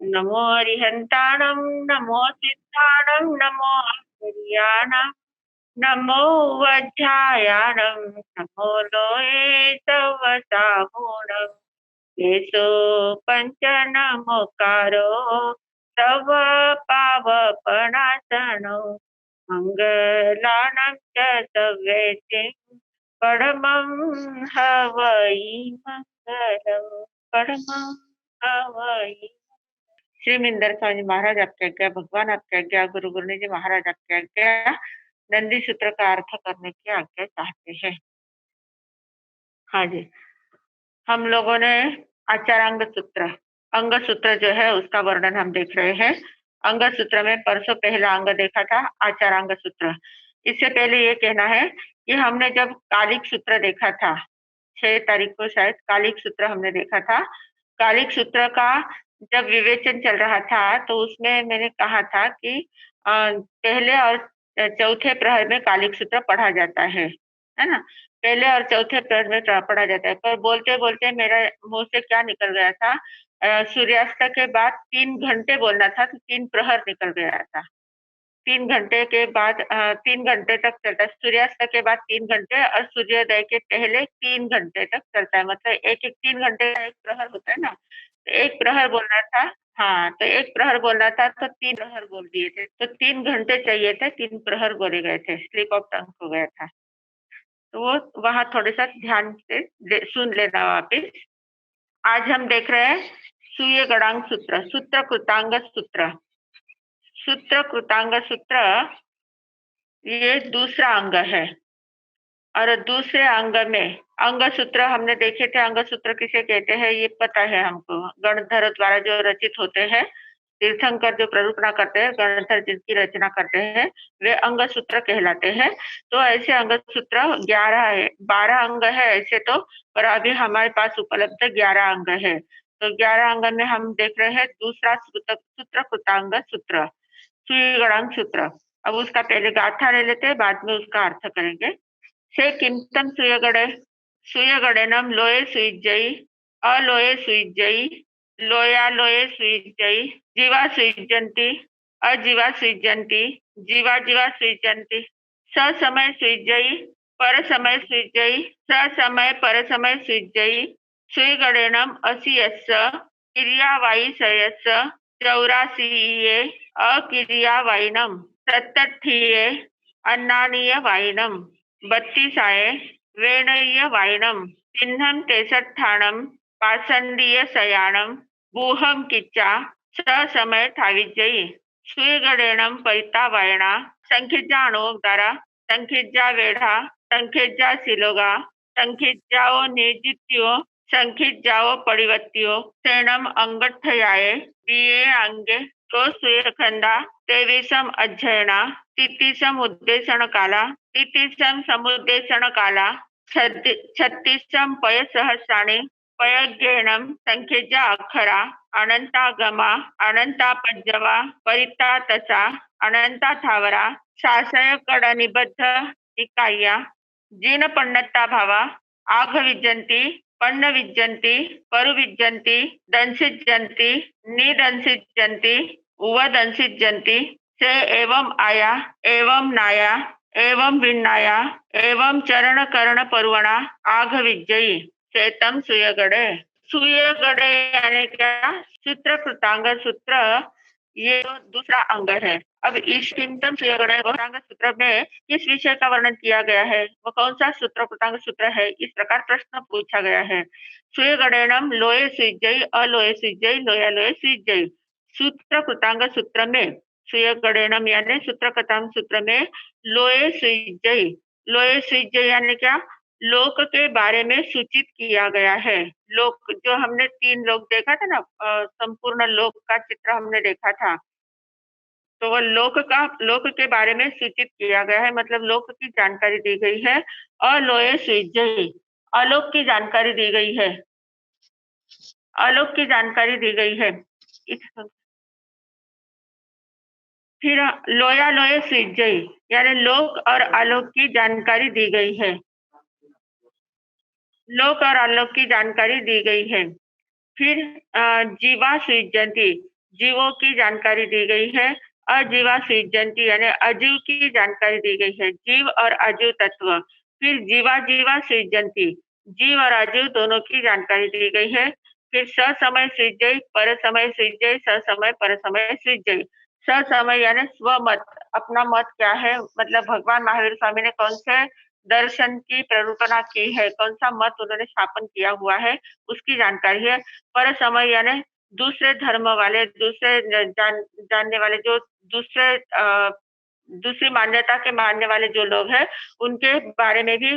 नमो अरिहन्ताणं नमो सिद्धाणं नमो आश्चर्याणां नमो वध्यायाणं नमो लोये सवसागुणम् येषु पञ्च नमोकारो तव पावपणासनो मङ्गलानं च सव्येतिं परमं हवै मङ्गलम् परमं हवै। श्रीमिंदर स्वामी महाराज आपकी आज्ञा, भगवान आपकी आज्ञा, गुरु गुरुनी जी महाराज आपकी आज्ञा, नंदी सूत्र का अर्थ करने की आज्ञा चाहते हैं। हाँ जी, हम लोगों ने आचारांग सूत्र, अंग सूत्र जो है उसका वर्णन हम देख रहे हैं। अंग सूत्र में परसों पहला अंग देखा था, आचारांग सूत्र। इससे पहले ये कहना है कि हमने जब कालिक सूत्र देखा था, 6 तारीख को शायद कालिक सूत्र हमने देखा था। कालिक सूत्र का जब विवेचन चल रहा था तो उसमें मैंने कहा था कि पहले और चौथे प्रहर में कालिक सूत्र पढ़ा जाता है ना। पहले और चौथे प्रहर में पढ़ा जाता है, पर बोलते बोलते मेरा मुंह से क्या निकल गया था, सूर्यास्त के बाद 3 घंटे बोलना था तो 3 प्रहर निकल गया था। 3 घंटे के बाद 3 घंटे तक चलता है, सूर्यास्त के बाद 3 घंटे और सूर्योदय के पहले 3 घंटे तक चलता है। मतलब एक एक 3 घंटे का एक प्रहर होता है ना, तो एक प्रहर बोलना था। हाँ, तो एक प्रहर बोलना था तो 3 प्रहर बोल दिए थे, तो 3 घंटे चाहिए थे, 3 प्रहर बोले गए थे, स्लिप ऑफ टंग हो गया था। तो वो वहां थोड़े सा ध्यान से सुन लेना वापिस। आज हम देख रहे हैं सूर्य गणांग सूत्र, सूत्र कृतांग सूत्र। सूत्र कृतांग सूत्र ये दूसरा अंग है, और दूसरे अंग में अंग सूत्र हमने देखे थे। अंग सूत्र किसे कहते हैं ये पता है हमको, गणधर द्वारा जो रचित होते हैं, तीर्थंकर जो प्ररूपणा करते हैं, गणधर जिनकी रचना करते हैं, वे अंग सूत्र कहलाते हैं। तो ऐसे अंग सूत्र 11 है, 12 अंग है ऐसे तो, पर अभी हमारे पास उपलब्ध 11 अंग है। तो 11 अंग में हम देख रहे हैं दूसरा सूत्र कृतांग सूत्र, सूर्यगणांग सूत्र। अब उसका पहले गाथा ले लेते हैं, बाद में उसका अर्थ करेंगे। से किंतम सूर्यगणे सूर्यगणेनम लोये सुयुज्यई अलोये सुयुज्यई लोया लोये सुयुज्यई जीवा सुयुज्यन्ति अजीवा सुयुज्यन्ति जीवा जीवा सुयुज्यन्ति ससमय सुयुज्यई पर समय सुयुज्यई ससमय पर समय सुयुज्यई सूर्यगणेनम असि यस्य क्रियावायी सयस्य चौरासीये अक्रियावायिनम सत्तठिये अन्नानीय वायिनम 32 वेणय्य वायनम चिन्हम 63 पासंडीय सयानम बूहम किच्चा ससमय ठाविजयी सूर्यगणेनम परिता वायना संखिजा अणुद्वारा संखिजा वेढ़ा संखिजा सिलोगा संखिजाओ निर्जित्यो संखिजाओ परिवत्यो सेनम अंगठयाये दिए अंगे तो सूर्यखंडा 23 अध्ययना 33 उद्देशन काला 33 समुद्देशन काला 36 पय सहस्राणि पयज्ञेनम संख्येजा अक्षरा अनंता गमा अनंता पंजवा परिता तसा अनंता थावरा शासय कड निबद्ध निकाया जीन पन्नता भावा आघ विजंती पन्न विजंती परु विजंती दंसिजंती निदंसिजंती उवदंसिजंती से एवं आया एवं नाया एवं विन्नाया एवं चरण कर्ण पर्वणा आघ विजयी चेतम सूर्यगणे। सूर्यगणे यानी क्या, सूत्र कृतांग सूत्र ये दूसरा अंग है। अब इस किंतम सूर्यगणे कृतांग सूत्र में किस विषय का वर्णन किया गया है, वो कौन सा सूत्र कृतांग सूत्र है, इस प्रकार प्रश्न पूछा गया है। सूर्यगणेनम लोये सुजयी अलोये सुजयी लोया लोये सुजयी। सूत्र कृतांग सूत्र में सूर्यगणेनम यानी सूत्र कृतांग सूत्र में लोये सुजयी यानी क्या, लोक के बारे में सूचित किया गया है। लोक जो हमने 3 लोक देखा था ना, संपूर्ण लोक का चित्र हमने देखा था, तो वो लोक के बारे में सूचित किया गया है, मतलब लोक की जानकारी दी गई है। अलोये सुजयी आलोक की जानकारी दी गई है, आलोक की जानकारी दी गई है। फिर लोया लोये सुजयी यानी लोक और आलोक की जानकारी दी गई है, लोक और आलोक की जानकारी दी गई है। फिर जीवा सुजयंती जीवों की जानकारी दी गई है। अजीवा सृजन्ति यानी अजीव की जानकारी दी गई है। जीव और अजीव तत्व। फिर जीवा-जीवा सृजन्ति, जीव और अजीव दोनों की जानकारी दी गई है। फिर ससमय सृजै, परसमय सृजै, ससमय परसमय सृजै। ससमय यानी स्वमत, अपना मत क्या है, मतलब भगवान महावीर स्वामी ने कौन से दर्शन की प्ररूपणा की है, कौन-सा मत उन्होंने स्थापन किया हुआ है, उसकी जानकारी है। परसमय यानी दूसरे धर्म वाले, दूसरे जानने वाले, जो दूसरे दूसरी मान्यता के मानने वाले जो लोग हैं, उनके बारे में भी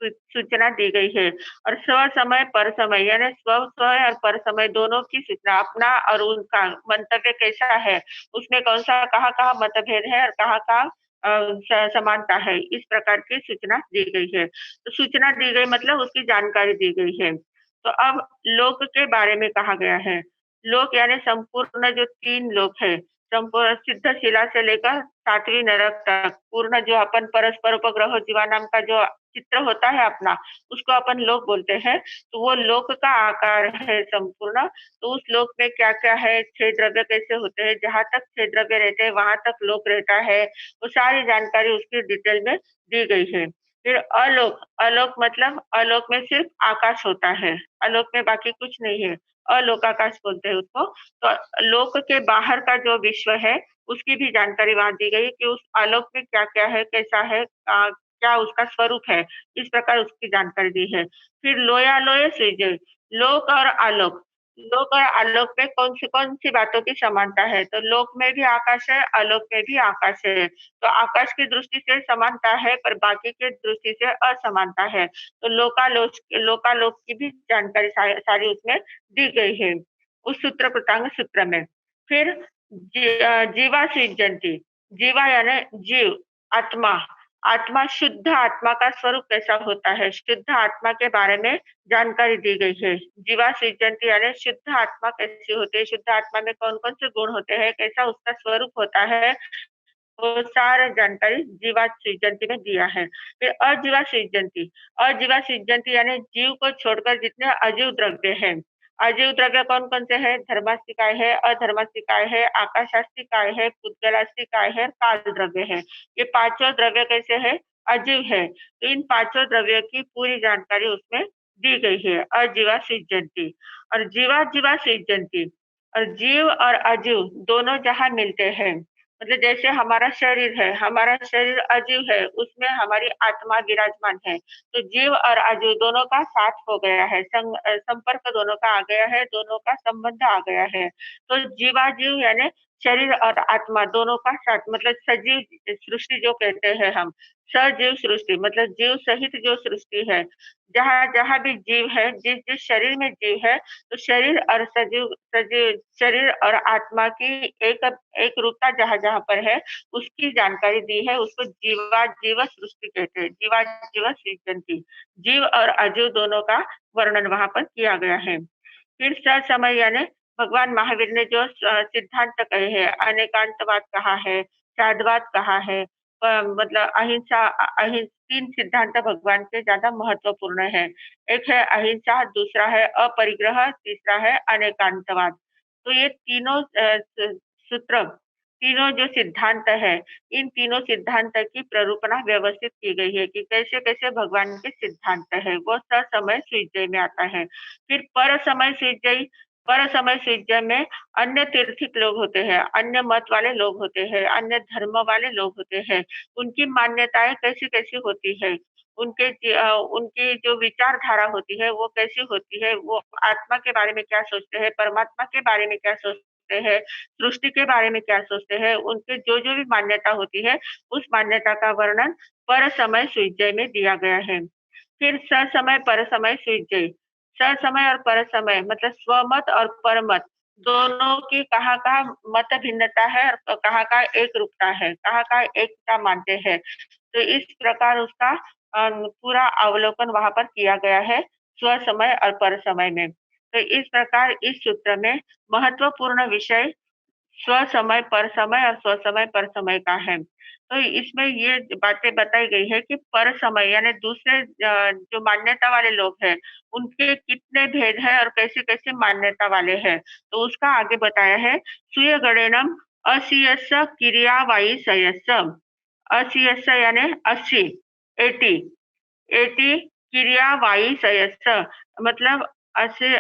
सूचना दी गई है। और स्वसमय, परसमय यानी स्व और परसमय दोनों की सूचना, अपना और उनका मंतव्य कैसा है, उसमें कौन-सा कहाँ-कहाँ मतभेद है और कहाँ-कहाँ अ, स समानता है, इस प्रकार की सूचना दी गई है। तो सूचना दी गई मतलब उसकी जानकारी दी गई है। तो अब लोक के बारे में कहा गया है। लोक यानी संपूर्ण जो 3 लोक है, संपूर्ण सिद्ध शिला से लेकर 7वीं नरक तक, पूर्ण जो अपन परस्पर उपग्रह जीवा नाम का जो चित्र होता है अपना, उसको अपन लोक बोलते हैं। तो वो लोक का आकार है संपूर्ण। तो उस लोक में क्या-क्या है, 6 द्रव्य कैसे होते हैं, जहाँ तक 6 द्रव्य रहते हैं, वहाँ तक लोक रहता है। वो सारी जानकारी उसकी डिटेल में दी गई है। फिर अलोक, अलोक मतलब अलोक में सिर्फ आकाश होता है, अलोक में बाकी कुछ नहीं है, अलोकाकाश बोलते हैं उसको। तो लोक के बाहर का जो विश्व है, उसकी भी जानकारी वहाँ दी गई कि उस आलोक में क्या-क्या है, कैसा है, क्या उसका स्वरूप है, इस प्रकार उसकी जानकारी दी है। फिर लोयालोय सृजय, लोक और आलोक, लोक और आलोक में कौन-सी बातों की समानता है, तो लोक में भी आकाश है, आलोक में भी आकाश है। तो आकाश की दृष्टि से समानता है, पर बाकी की दृष्टि से असमानता है। तो लोकालोक की भी जानकारी सारी उसमें दी गई है, उस सूत्र कृतांग सूत्र में। फिर जीवा सृजन्ति, जीवा यानी जीव, आत्मा, आत्मा शुद्ध आत्मा का स्वरूप कैसा होता है, शुद्ध आत्मा के बारे में जानकारी दी गई है। जीवा सृजन्ति यानी शुद्ध आत्मा कैसी होती है, शुद्ध आत्मा में कौन-कौन से गुण होते हैं, कैसा उसका स्वरूप होता है, वो सारा जानकारी जीवा सृजन्ति में दिया है। फिर अजीवा सृजन्ति यानी जीव को छोड़कर जितने अजीव द्रव्य हैं, अजीव द्रव्य कौन-कौन से हैं? धर्मास्तिकाय है, अधर्मास्तिकाय है, आकाशास्तिकाय है, पुद्गलास्तिकाय है, काल द्रव्य है। ये पाँचों द्रव्य कैसे हैं? अजीव है। तो इन पाँचों द्रव्यों की पूरी जानकारी उसमें दी गई है, अजीवा सृजन्ति। और जीवा-जीवा सृजन्ति, और जीव और अजीव दोनों जहाँ मिलते हैं, मतलब जैसे हमारा शरीर अजीव है, उसमें हमारी आत्मा विराजमान है। तो जीव और अजीव दोनों का साथ हो गया है, संपर्क दोनों का आ गया है, दोनों का संबंध आ गया है। तो जीवाजीव यानी शरीर और आत्मा दोनों का साथ, मतलब सजीव सृष्टि जो कहते हैं हम, सजीव सृष्टि मतलब जीव सहित जो सृष्टि है, जहाँ-जहाँ भी जीव है, जिस-जिस शरीर में जीव है, तो शरीर और सजीव शरीर और आत्मा की एक एक रूपता जहाँ-जहाँ पर है, उसकी जानकारी दी है, उसको जीवा-जीव सृष्टि कहते हैं, जीवा-जीव सृजन्ति। जीव और अजीव दोनों का वर्णन वहाँ पर किया गया है। फिर ससमय यानी भगवान महावीर ने जो सिद्धांत कहे हैं, अनेकांतवाद कहा है, साधवाद कहा है, मतलब अहिंसा 3 सिद्धांत भगवान के ज़्यादा महत्वपूर्ण है। एक है अहिंसा, दूसरा है अपरिग्रह, तीसरा है अनेकांतवाद। तो ये तीनों सूत्र, तीनों जो सिद्धांत है, इन तीनों सिद्धांत की प्ररूपणा व्यवस्थित की गई है कि कैसे-कैसे भगवान के सिद्धांत है, वो ससमय सुविजय में आता है। फिर पर समय सिज्जै में अन्य तीर्थिक लोग होते हैं, अन्य मत वाले लोग होते हैं, अन्य धर्म वाले लोग होते हैं। उनकी मान्यताएँ कैसी-कैसी होती है, उनकी जो विचारधारा होती है, वो कैसी होती है, वो आत्मा के बारे में क्या सोचते हैं, परमात्मा के बारे में क्या सोचते हैं, सृष्टि के बारे में क्या सोचते हैं, उनके जो-जो भी मान्यता होती है, उस मान्यता का वर्णन पर समय सुविजय में दिया गया है। फिर ससमय, परसमय स्विजय। ससमय और परसमय मतलब स्वमत और परमत दोनों की कहाँ-कहाँ मत भिन्नता है और कहाँ-कहाँ एकरूपता है, कहाँ-कहाँ एकता मानते हैं। तो इस प्रकार उसका पूरा अवलोकन वहाँ पर किया गया है, स्वसमय और परसमय में। तो इस प्रकार इस सूत्र में महत्वपूर्ण विषय स्वसमय, परसमय और स्वसमय, परसमय का है। तो इसमें ये बातें बताई गई है कि परसमय यानी दूसरे जो मान्यता वाले लोग हैं, उनके कितने भेद हैं और कैसे-कैसे मान्यता वाले हैं। तो उसका आगे बताया है, सूयगणेनम असीयस्य क्रियावाईसयस्य। असीयस्य यानी 80, 80, 80 क्रियावाईसयस्य मतलब ऐसे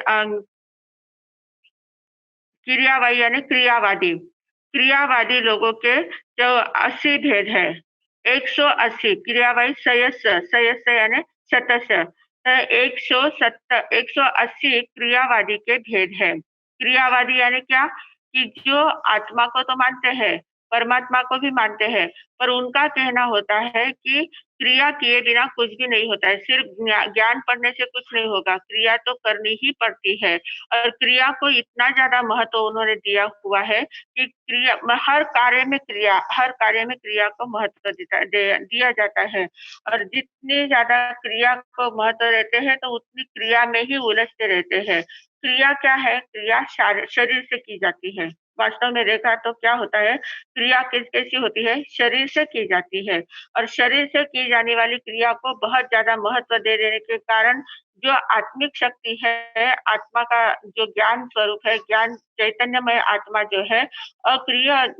क्रियावाई यानी क्रियावादी। क्रियावादी लोगों के जो 80 भेद है, 180 क्रियावाई सयस्य, सयस्य यानी शतस्य। 180 क्रियावादी के भेद है। क्रियावादी यानी क्या? कि जो आत्मा को तो मानते हैं, परमात्मा को भी मानते हैं, पर उनका कहना होता है कि क्रिया किए बिना कुछ भी नहीं होता है। सिर्फ ज्ञान पढ़ने से कुछ नहीं होगा, क्रिया तो करनी ही पड़ती है। और क्रिया को इतना ज़्यादा महत्व उन्होंने दिया हुआ है कि हर कार्य में क्रिया को महत्व दिया जाता है। और जितनी ज़्यादा क्रिया को महत्व देते हैं, तो उतनी क्रिया में ही उलझते रहते हैं। क्रिया क्या है? क्रिया शरीर से की जाती है। वास्तव में देखा तो क्या होता है, क्रिया कैसी होती है? शरीर से की जाती है और शरीर से की जाने वाली क्रिया को बहुत ज़्यादा महत्व दे देने के कारण जो आत्मिक शक्ति है, आत्मा का जो ज्ञान स्वरूप है, ज्ञान चैतन्यमय आत्मा जो है, अक्रिय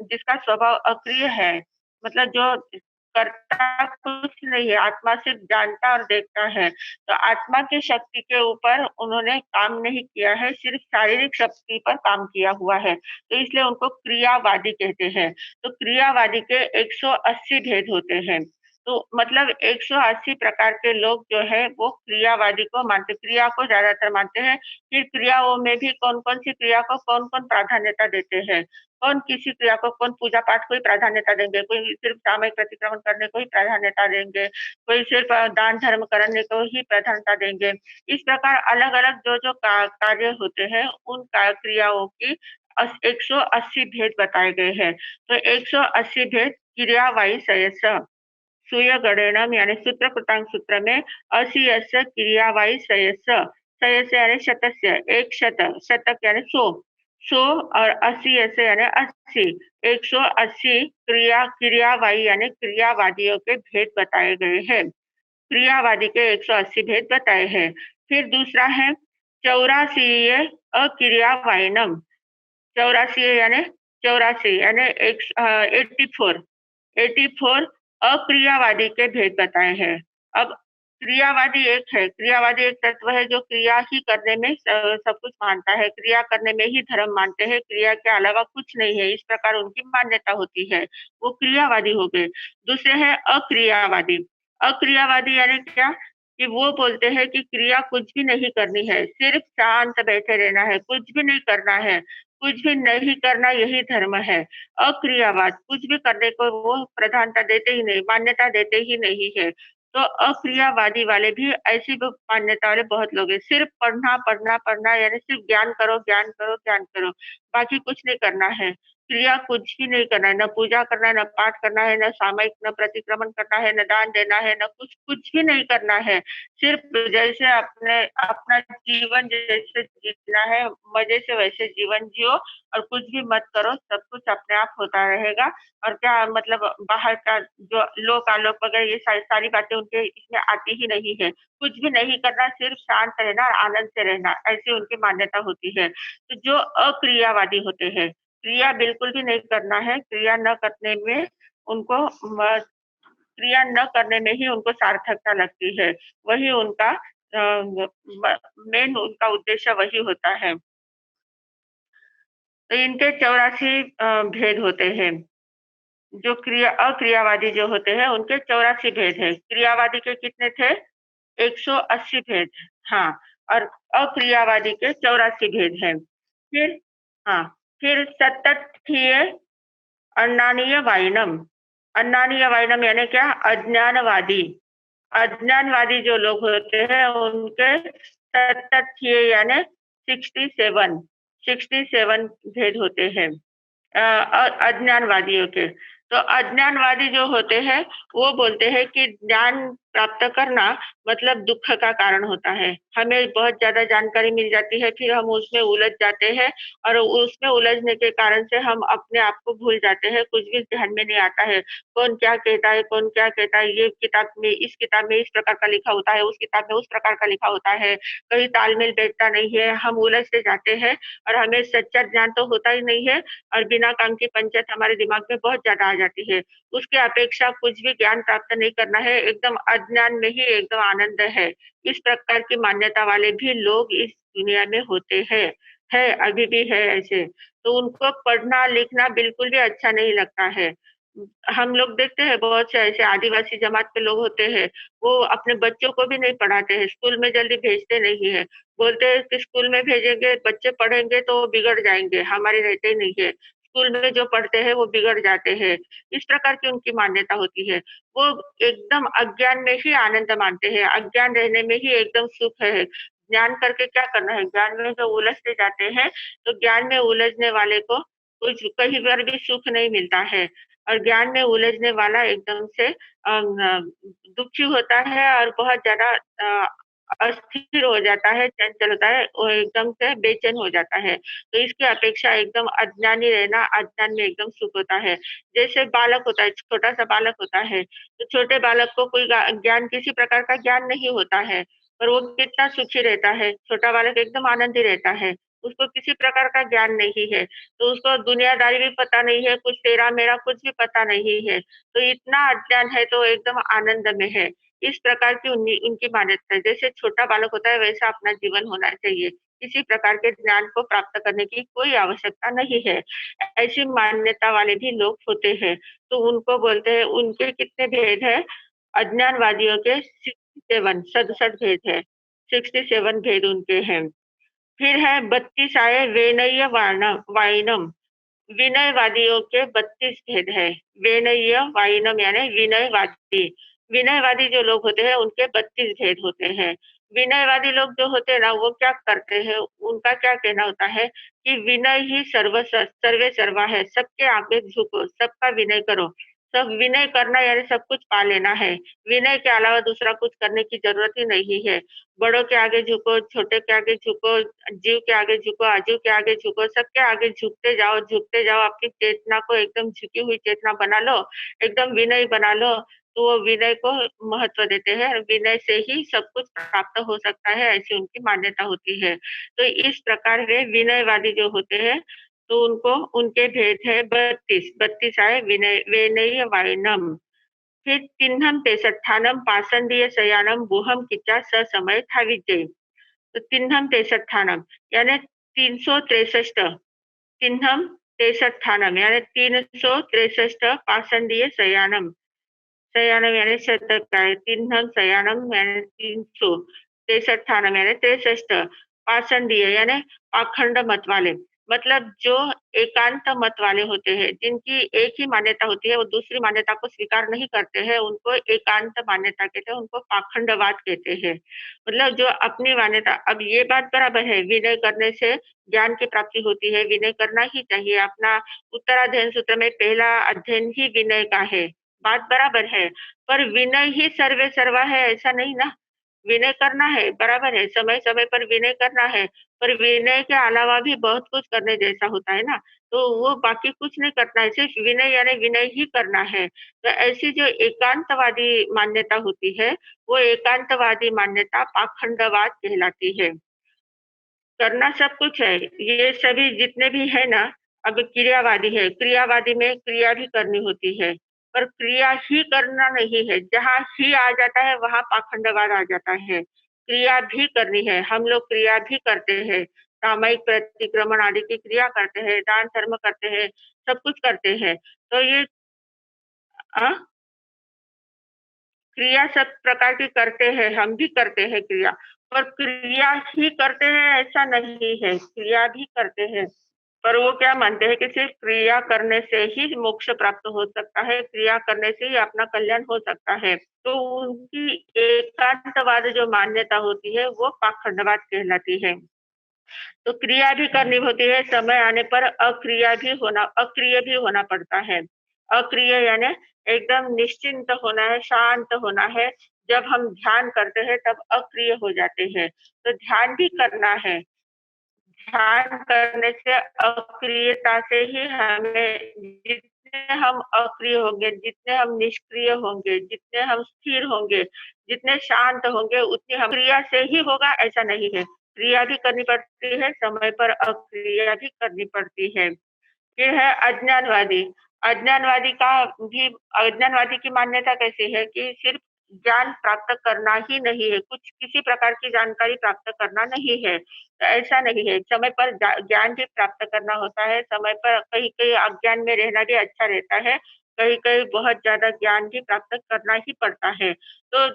जिसका स्वभाव अक्रिय है, मतलब जो करता कुछ नहीं है, आत्मा सिर्फ जानता और देखता है। तो आत्मा की शक्ति के ऊपर उन्होंने काम नहीं किया है, सिर्फ शारीरिक शक्ति पर काम किया हुआ है। तो इसलिए उनको क्रियावादी कहते हैं। तो क्रियावादी के 180 भेद होते हैं। तो मतलब 180 प्रकार के लोग जो है वो क्रियावादी को मानते क्रिया को ज़्यादातर मानते हैं। फिर क्रियाओं में भी कौन-कौन सी क्रिया को कौन-कौन प्राधान्यता देते हैं। कौन किसी क्रिया को कौन पूजा-पाठ को ही प्राधान्यता देंगे, कोई सिर्फ सामूहिक प्रतिक्रमण करने को ही प्राधान्यता देंगे, कोई सिर्फ दान-धर्म करने को ही प्राधान्यता देंगे। इस प्रकार अलग-अलग जो-जो कार्य होते हैं, उन क्रियाओं की 180 भेद बताए गए हैं। तो 180 भेद क्रियावाई सयस्य सूयगणनम यानी सूत्रकृतांक सूत्र में असीयस्य क्रियावाई सयस्य, सयस्य यानी शतस्य, एक शतक यानी 100, 100 और असीयस्य यानी 80, 180 क्रियावाई यानी क्रियावादियों के भेद बताए गए हैं। क्रियावादी के 180 भेद बताए हैं। फिर दूसरा है 84 अक्रियावाइनम। 84 यानी 84, 84 अक्रियावादी के भेद बताए हैं। अब क्रियावादी एक है, क्रियावादी एक तत्व है जो क्रिया ही करने में सब कुछ मानता है, क्रिया करने में ही धर्म मानते हैं, क्रिया के अलावा कुछ नहीं है, इस प्रकार उनकी मान्यता होती है, वो क्रियावादी हो गए। दूसरे हैं अक्रियावादी। अक्रियावादी यानी क्या? कि वो बोलते हैं कि क्रिया कुछ भी नहीं करनी है, सिर्फ शांत बैठे रहना है, कुछ भी नहीं करना है, कुछ भी नहीं करना यही धर्म है। अक्रियावाद, कुछ भी करने को वो प्रधानता देते ही नहीं, मान्यता देते ही नहीं है। तो अक्रियावादी वाले भी ऐसी मान्यता वाले बहुत लोग हैं। सिर्फ पढ़ना, पढ़ना, पढ़ना यानी सिर्फ ज्ञान करो, ज्ञान करो, ज्ञान करो, बाकी कुछ नहीं करना है। क्रिया कुछ भी नहीं करना है, न पूजा करना है, न पाठ करना है, न सामयिक, न प्रतिक्रमण करना है, न दान देना है, न कुछ भी नहीं करना है। सिर्फ जैसे अपने अपना जीवन जैसे जीना है, मज़े से वैसे जीवन जियो और कुछ भी मत करो, सब कुछ अपने आप होता रहेगा। और क्या मतलब बाहर का जो लोक-आलोक वगैरह ये सारी बातें उनके इसमें आती ही नहीं है। कुछ भी नहीं करना, सिर्फ शांत रहना और आनंद से रहना, ऐसी उनकी मान्यता होती है। तो जो अक्रियावादी होते हैं, क्रिया बिल्कुल भी नहीं करना है, क्रिया न करने में उनको म क्रिया न करने में ही उनको सार्थकता लगती है। वही उनका मेन उनका उद्देश्य वही होता है। तो इनके 84 भेद होते हैं। जो अक्रियावादी जो होते हैं उनके 84 भेद हैं। क्रियावादी के कितने थे? 180 भेद। हाँ, और अक्रियावादी के 84 भेद हैं। फिर हाँ, फिर सततथ्य अन्नानीय वाइनम। अन्नानीय वाइनम यानी क्या? अज्ञानवादी। अज्ञानवादी जो लोग होते हैं उनके तथ्य यानी 67 67 भेद होते हैं अज्ञानवादियों के। तो अज्ञानवादी जो होते हैं वो बोलते हैं कि ज्ञान प्राप्त करना मतलब दुःख का कारण होता है। हमें बहुत ज़्यादा जानकारी मिल जाती है, फिर हम उसमें उलझ जाते हैं और उसमें उलझने के कारण से हम अपने आप को भूल जाते हैं, कुछ भी ध्यान में नहीं आता है। कौन क्या कहता है, कौन क्या कहता है, ये किताब में इस प्रकार का लिखा होता है, उस किताब में उस प्रकार का लिखा होता है, कहीं तालमेल बैठता नहीं है, हम उलझते जाते हैं और हमें सच्चा ज्ञान तो होता ही नहीं है और बिना काम की पंचायत हमारे दिमाग में बहुत ज़्यादा आ जाती है। उसकी अपेक्षा कुछ भी ज्ञान प्राप्त नहीं करना है, एकदम अज्ञान में ही एकदम आनंद है। इस प्रकार की मान्यता वाले भी लोग इस दुनिया में होते हैं, अभी भी है ऐसे। तो उनको पढ़ना-लिखना बिल्कुल भी अच्छा नहीं लगता है। हम लोग देखते हैं बहुत से ऐसे आदिवासी जमात के लोग होते हैं, वो अपने बच्चों को भी नहीं पढ़ाते हैं, स्कूल में जल्दी भेजते नहीं हैं। बोलते हैं कि स्कूल में भेजेंगे, बच्चे पढ़ेंगे तो वो बिगड़ जाएँगे, हमारे रहते ही नहीं है। स्कूल में जो पढ़ते हैं वो बिगड़ जाते हैं। इस प्रकार की उनकी मान्यता होती है। वो एकदम अज्ञान में ही आनंद मानते हैं, अज्ञान रहने में ही एकदम सुख है। ज्ञान करके क्या करना है? ज्ञान में जो उलझते जाते हैं, तो ज्ञान में उलझने वाले को कुछ कहीं पर भी सुख नहीं मिलता है और ज्ञान में उलझने वाला एकदम से दुखी होता है और बहुत ज़्यादा अस्थिर हो जाता है, चंचल होता है और एकदम से बेचैन हो जाता है। तो इसकी अपेक्षा एकदम अज्ञानी रहना, अज्ञान में एकदम सुख होता है। जैसे बालक होता है, छोटा-सा बालक होता है, तो छोटे बालक को कोई ज्ञान किसी प्रकार का ज्ञान नहीं होता है, पर वो कितना सुखी रहता है। छोटा बालक एकदम आनंदी रहता है, उसको किसी प्रकार का ज्ञान नहीं है, तो उसको दुनियादारी भी पता नहीं है, कुछ तेरा-मेरा कुछ भी पता नहीं है। तो इतना अज्ञान है तो एकदम आनंद में है। इस प्रकार की उनकी मान्यता है। जैसे छोटा बालक होता है वैसा अपना जीवन होना चाहिए। किसी प्रकार के ज्ञान को प्राप्त करने की कोई आवश्यकता नहीं है। ऐसी मान्यता वाले भी लोग होते हैं, तो उनको बोलते हैं उनके कितने भेद हैं, अज्ञानवादियों के 67 भेद है। 67 भेद उनके हैं। फिर है 32 आए वेनय्य वाइनम। विनयवादियों के 32 भेद है। वेनय्य वाइनम यानी विनयवादी। विनयवादी जो लोग होते हैं उनके 32 भेद होते हैं। विनयवादी लोग जो होते हैं ना वो क्या करते हैं, उनका क्या कहना होता है कि विनय ही सर्वे सर्वा है, सबके आगे झुको, सबका विनय करो। सब विनय करना यानी सब कुछ पा लेना है। विनय के अलावा दूसरा कुछ करने की ज़रूरत ही नहीं है। बड़ों के आगे झुको, छोटे के आगे झुको, जीव के आगे झुको, अजीव के आगे झुको, सबके आगे झुकते जाओ, अपनी चेतना को एकदम झुकी हुई चेतना बना लो, एकदम विनयी बना लो, तो वो विनय को महत्व देते हैं और विनय से ही सब कुछ प्राप्त हो सकता है, ऐसी उनकी मान्यता होती है। तो इस प्रकार के विनयवादी जो होते हैं, तो उनको उनके भेद है 32, 32 आए वेनय्य वाइनम। फिर तिन्हम तेसट्ठानम पाषंडीय शयानम गुहम किच्चा ससमय थाविजय। तो तिन्हम तेसट्ठानम यानी 363 तिन्हम तेसट्ठानम यानी 363 पाषंडीय शयानम। शयानम यानी शतक तिन्हम शयानम यानी 363 यानी 63 पाषंडीय यानी पाखंड मत वाले, मतलब जो एकांत मत वाले होते हैं, जिनकी एक ही मान्यता होती है, वो दूसरी मान्यता को स्वीकार नहीं करते हैं, उनको एकांत मान्यता कहते हैं, उनको पाखंडवाद कहते हैं। मतलब जो अपनी मान्यता अब ये बात बराबर है, विनय करने से ज्ञान की प्राप्ति होती है, विनय करना ही चाहिए। अपना उत्तराध्ययन सूत्र में पहला अध्ययन ही विनय का है, बात बराबर है। पर विनय ही सर्वे सर्वा है ऐसा नहीं ना। विनय करना है, बराबर है, समय-समय पर विनय करना है, पर विनय के अलावा भी बहुत कुछ करने जैसा होता है ना, तो वो बाकी कुछ नहीं करना है, सिर्फ विनय यानी विनय ही करना है। तो ऐसी जो एकांतवादी मान्यता होती है, वो एकांतवादी मान्यता पाखंडवाद कहलाती है। करना सब कुछ है, ये सभी जितने भी है ना, अब क्रियावादी है, क्रियावादी में क्रिया भी करनी होती है, पर क्रिया ही करना नहीं है, जहाँ ही आ जाता है वहाँ पाखंडवाद आ जाता है। क्रिया भी करनी है, हम लोग क्रिया भी करते हैं, सामयिक प्रतिक्रमण आदि की क्रिया करते हैं, दान धर्म करते हैं, सब कुछ करते हैं। तो ये अ क्रिया सब प्रकार की करते हैं, हम भी करते हैं क्रिया, पर क्रिया ही करते हैं ऐसा नहीं है, क्रिया भी करते हैं। पर वो क्या मानते हैं कि सिर्फ क्रिया करने से ही मोक्ष प्राप्त हो सकता है, क्रिया करने से ही अपना कल्याण हो सकता है। तो उनकी एकांतवाद जो मान्यता होती है, वो पाखंडवाद कहलाती है। तो क्रिया भी करनी होती है, समय आने पर अक्रिय भी होना पड़ता है। अक्रिय यानी एकदम निश्चिंत होना है, शांत होना है, जब हम ध्यान करते हैं तब अक्रिय हो जाते हैं। तो ध्यान भी करना है। ध्यान करने से अक्रियता से ही हमें जितने हम अक्रिय होंगे, जितने हम निष्क्रिय होंगे, जितने हम स्थिर होंगे, जितने शांत होंगे, उतनी हम क्रिया से ही होगा ऐसा नहीं है। क्रिया भी करनी पड़ती है, समय पर अक्रिया भी करनी पड़ती है। फिर है अज्ञानवादी। अज्ञानवादी का भी अज्ञानवादी की मान्यता कैसी है कि सिर्फ ज्ञान प्राप्त करना ही नहीं है, कुछ किसी प्रकार की जानकारी प्राप्त करना नहीं है। तो ऐसा नहीं है, समय पर ज्ञान भी प्राप्त करना होता है, समय पर कहीं-कहीं अज्ञान में रहना भी अच्छा रहता है, कहीं-कहीं बहुत ज़्यादा ज्ञान भी प्राप्त करना ही पड़ता है। तो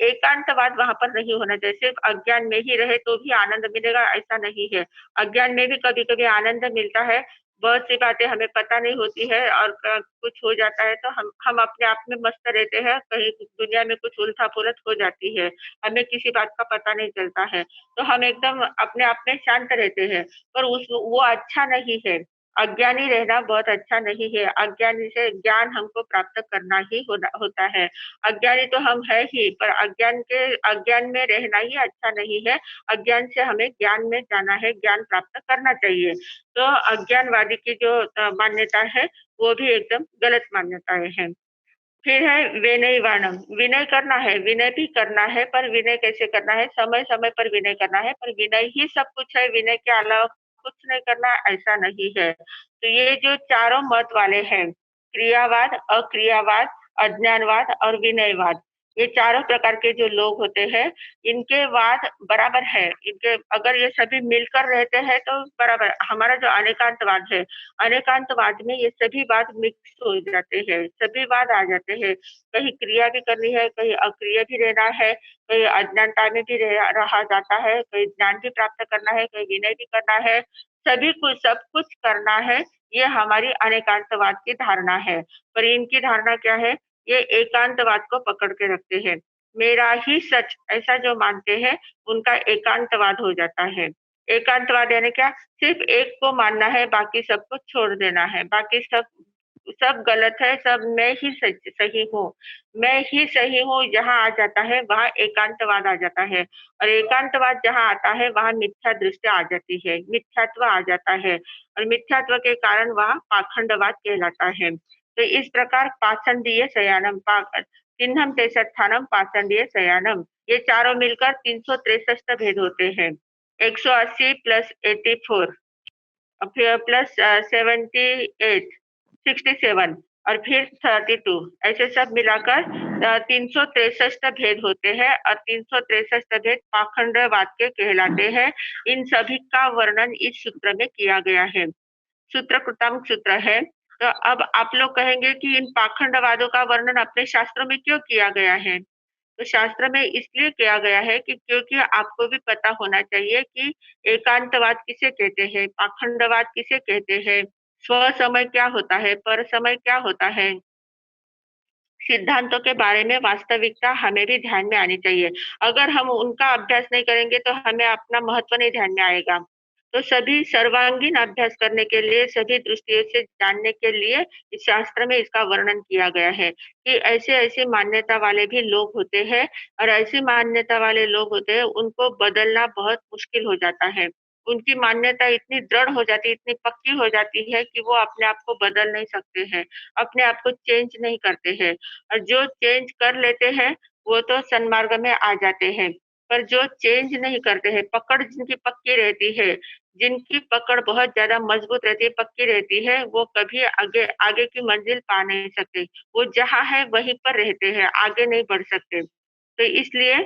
एकांतवाद वहाँ पर नहीं होना चाहिए, सिर्फ अज्ञान में ही रहे तो भी आनंद मिलेगा ऐसा नहीं है। अज्ञान में भी कभी-कभी आनंद मिलता है, बहुत सी बातें हमें पता नहीं होती है और कुछ हो जाता है तो हम अपने आप में मस्त रहते हैं, कहीं दुनिया में कुछ उलथा-पुलट हो जाती है, हमें किसी बात का पता नहीं चलता है, तो हम एकदम अपने आप में शांत रहते हैं, पर उस वो अच्छा नहीं है। अज्ञानी रहना बहुत अच्छा नहीं है, अज्ञानी से ज्ञान हमको प्राप्त करना ही होता है। अज्ञानी तो हम है ही, पर अज्ञान में रहना ही अच्छा नहीं है, अज्ञान से हमें ज्ञान में जाना है, ज्ञान प्राप्त करना चाहिए। तो अज्ञानवादी की जो मान्यता है, वो भी एकदम गलत मान्यताएँ हैं। फिर है विनयवाणम, विनय करना है, विनय भी करना है, पर विनय कैसे करना है? समय-समय पर विनय करना है, पर विनय ही सब कुछ है, विनय के अलावा कुछ नहीं करना, ऐसा नहीं है। तो ये जो चारों मत वाले हैं, क्रियावाद, अक्रियावाद, अज्ञानवाद और विनयवाद, ये चारों प्रकार के जो लोग होते हैं, इनके वाद बराबर है, इनके अगर ये सभी मिलकर रहते हैं तो बराबर हमारा जो अनेकांतवाद है, अनेकांतवाद में ये सभी वाद मिक्स हो जाते हैं, सभी वाद आ जाते हैं। कहीं क्रिया भी करनी है, कहीं अक्रिय भी रहना है, कहीं अज्ञानता में भी रहा जाता है, कहीं ज्ञान भी प्राप्त करना है, कहीं विनय भी करना है, सभी कुछ सब कुछ करना है, ये हमारी अनेकांतवाद की धारणा है। पर इनकी धारणा क्या है? ये एकांतवाद को पकड़ के रखते हैं। मेरा ही सच ऐसा जो मानते हैं, उनका एकांतवाद हो जाता है। एकांतवाद यानी क्या? सिर्फ एक को मानना है, बाकी सबको छोड़ देना है, बाकी सब सब गलत है, सब मैं ही सच सही हूँ। मैं ही सही हूँ जहाँ आ जाता है, वहाँ एकांतवाद आ जाता है और एकांतवाद जहाँ आता है, वहाँ मिथ्या दृष्टि आ जाती है, मिथ्यात्व आ जाता है और मिथ्यात्व के कारण वहाँ पाखंडवाद कहलाता है। तो इस प्रकार पाषंडीय शयानम चिन्हम तेषट्ठानम पाषंडीय शयानम, ये चारों मिलकर 363 भेद होते हैं। 180 प्लस 84 फिर प्लस 78 67 और फिर 32 ऐसे सब मिलाकर 363 भेद होते हैं और 363 भेद पाखंडवाद के कहलाते हैं। इन सभी का वर्णन इस सूत्र में किया गया है। सूत्र कृतांक सूत्र है। तो अब आप लोग कहेंगे कि इन पाखंडवादों का वर्णन अपने शास्त्रों में क्यों किया गया है? तो शास्त्र में इसलिए किया गया है कि क्योंकि आपको भी पता होना चाहिए कि एकांतवाद किसे कहते हैं, पाखंडवाद किसे कहते हैं, स्व समय क्या होता है, पर समय क्या होता है। सिद्धांतों के बारे में वास्तविकता हमें भी ध्यान में आनी चाहिए। अगर हम उनका अभ्यास नहीं करेंगे तो हमें अपना महत्व नहीं ध्यान में आएगा। तो सभी सर्वांगीण अभ्यास करने के लिए, सभी दृष्टियों से जानने के लिए इस शास्त्र में इसका वर्णन किया गया है कि ऐसे-ऐसे मान्यता वाले भी लोग होते हैं और ऐसी मान्यता वाले लोग होते हैं, उनको बदलना बहुत मुश्किल हो जाता है। उनकी मान्यता इतनी दृढ़ हो जाती है, इतनी पक्की हो जाती है कि वो अपने आप को बदल नहीं सकते हैं, अपने आप को चेंज नहीं करते हैं। और जो चेंज कर लेते हैं, वो तो सन्मार्ग में आ जाते हैं। पर जो चेंज नहीं करते हैं, पकड़ जिनकी पक्की रहती है, जिनकी पकड़ बहुत ज़्यादा मजबूत रहती है, पक्की रहती है, वो कभी आगे आगे की मंजिल पा नहीं सकते। वो जहाँ है वहीं पर रहते हैं, आगे नहीं बढ़ सकते। तो इसलिए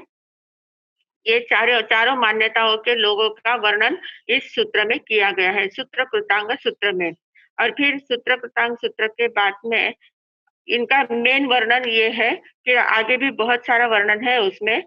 ये चारों चारों मान्यताओं के लोगों का वर्णन इस सूत्र में किया गया है, सूत्र कृतांग सूत्र में। और फिर सूत्र कृतांग सूत्र के बाद में इनका मेन वर्णन ये है, फिर आगे भी बहुत सारा वर्णन है उसमें।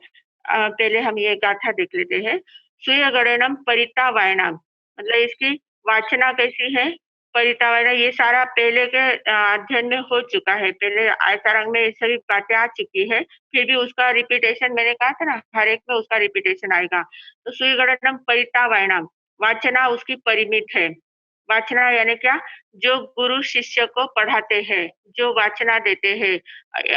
पहले हम ये गाथा देख लेते हैं। सूयगणनम परितावायणाम, मतलब इसकी वाचना कैसी है? परितावायणा, ये सारा पहले के अध्ययन में हो चुका है। पहले आयतारंग में ये सभी बातें आ चुकी है, फिर भी उसका रिपीटेशन मैंने कहा था ना, हर एक में उसका रिपीटेशन आएगा। तो सूयगणनम परितावायणाम, वाचना उसकी परिमित है। वाचना यानी क्या? जो गुरु शिष्य को पढ़ाते हैं, जो वाचना देते हैं।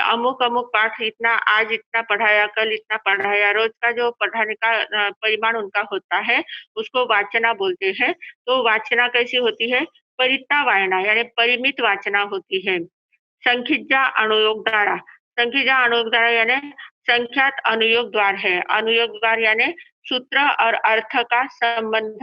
अमुक-अमुक पाठ इतना आज इतना पढ़ाया, कल इतना पढ़ाया, रोज का जो पढ़ाने का परिमाण उनका होता है, उसको वाचना बोलते हैं। तो वाचना कैसी होती है? परिता वायना यानी परिमित वाचना होती है। संखिजा अनुयोग द्वारा, संखिजा अनुयोग द्वारा यानी संख्यात अनुयोग द्वार है। अनुयोग द्वार यानी सूत्र और अर्थ का संबंध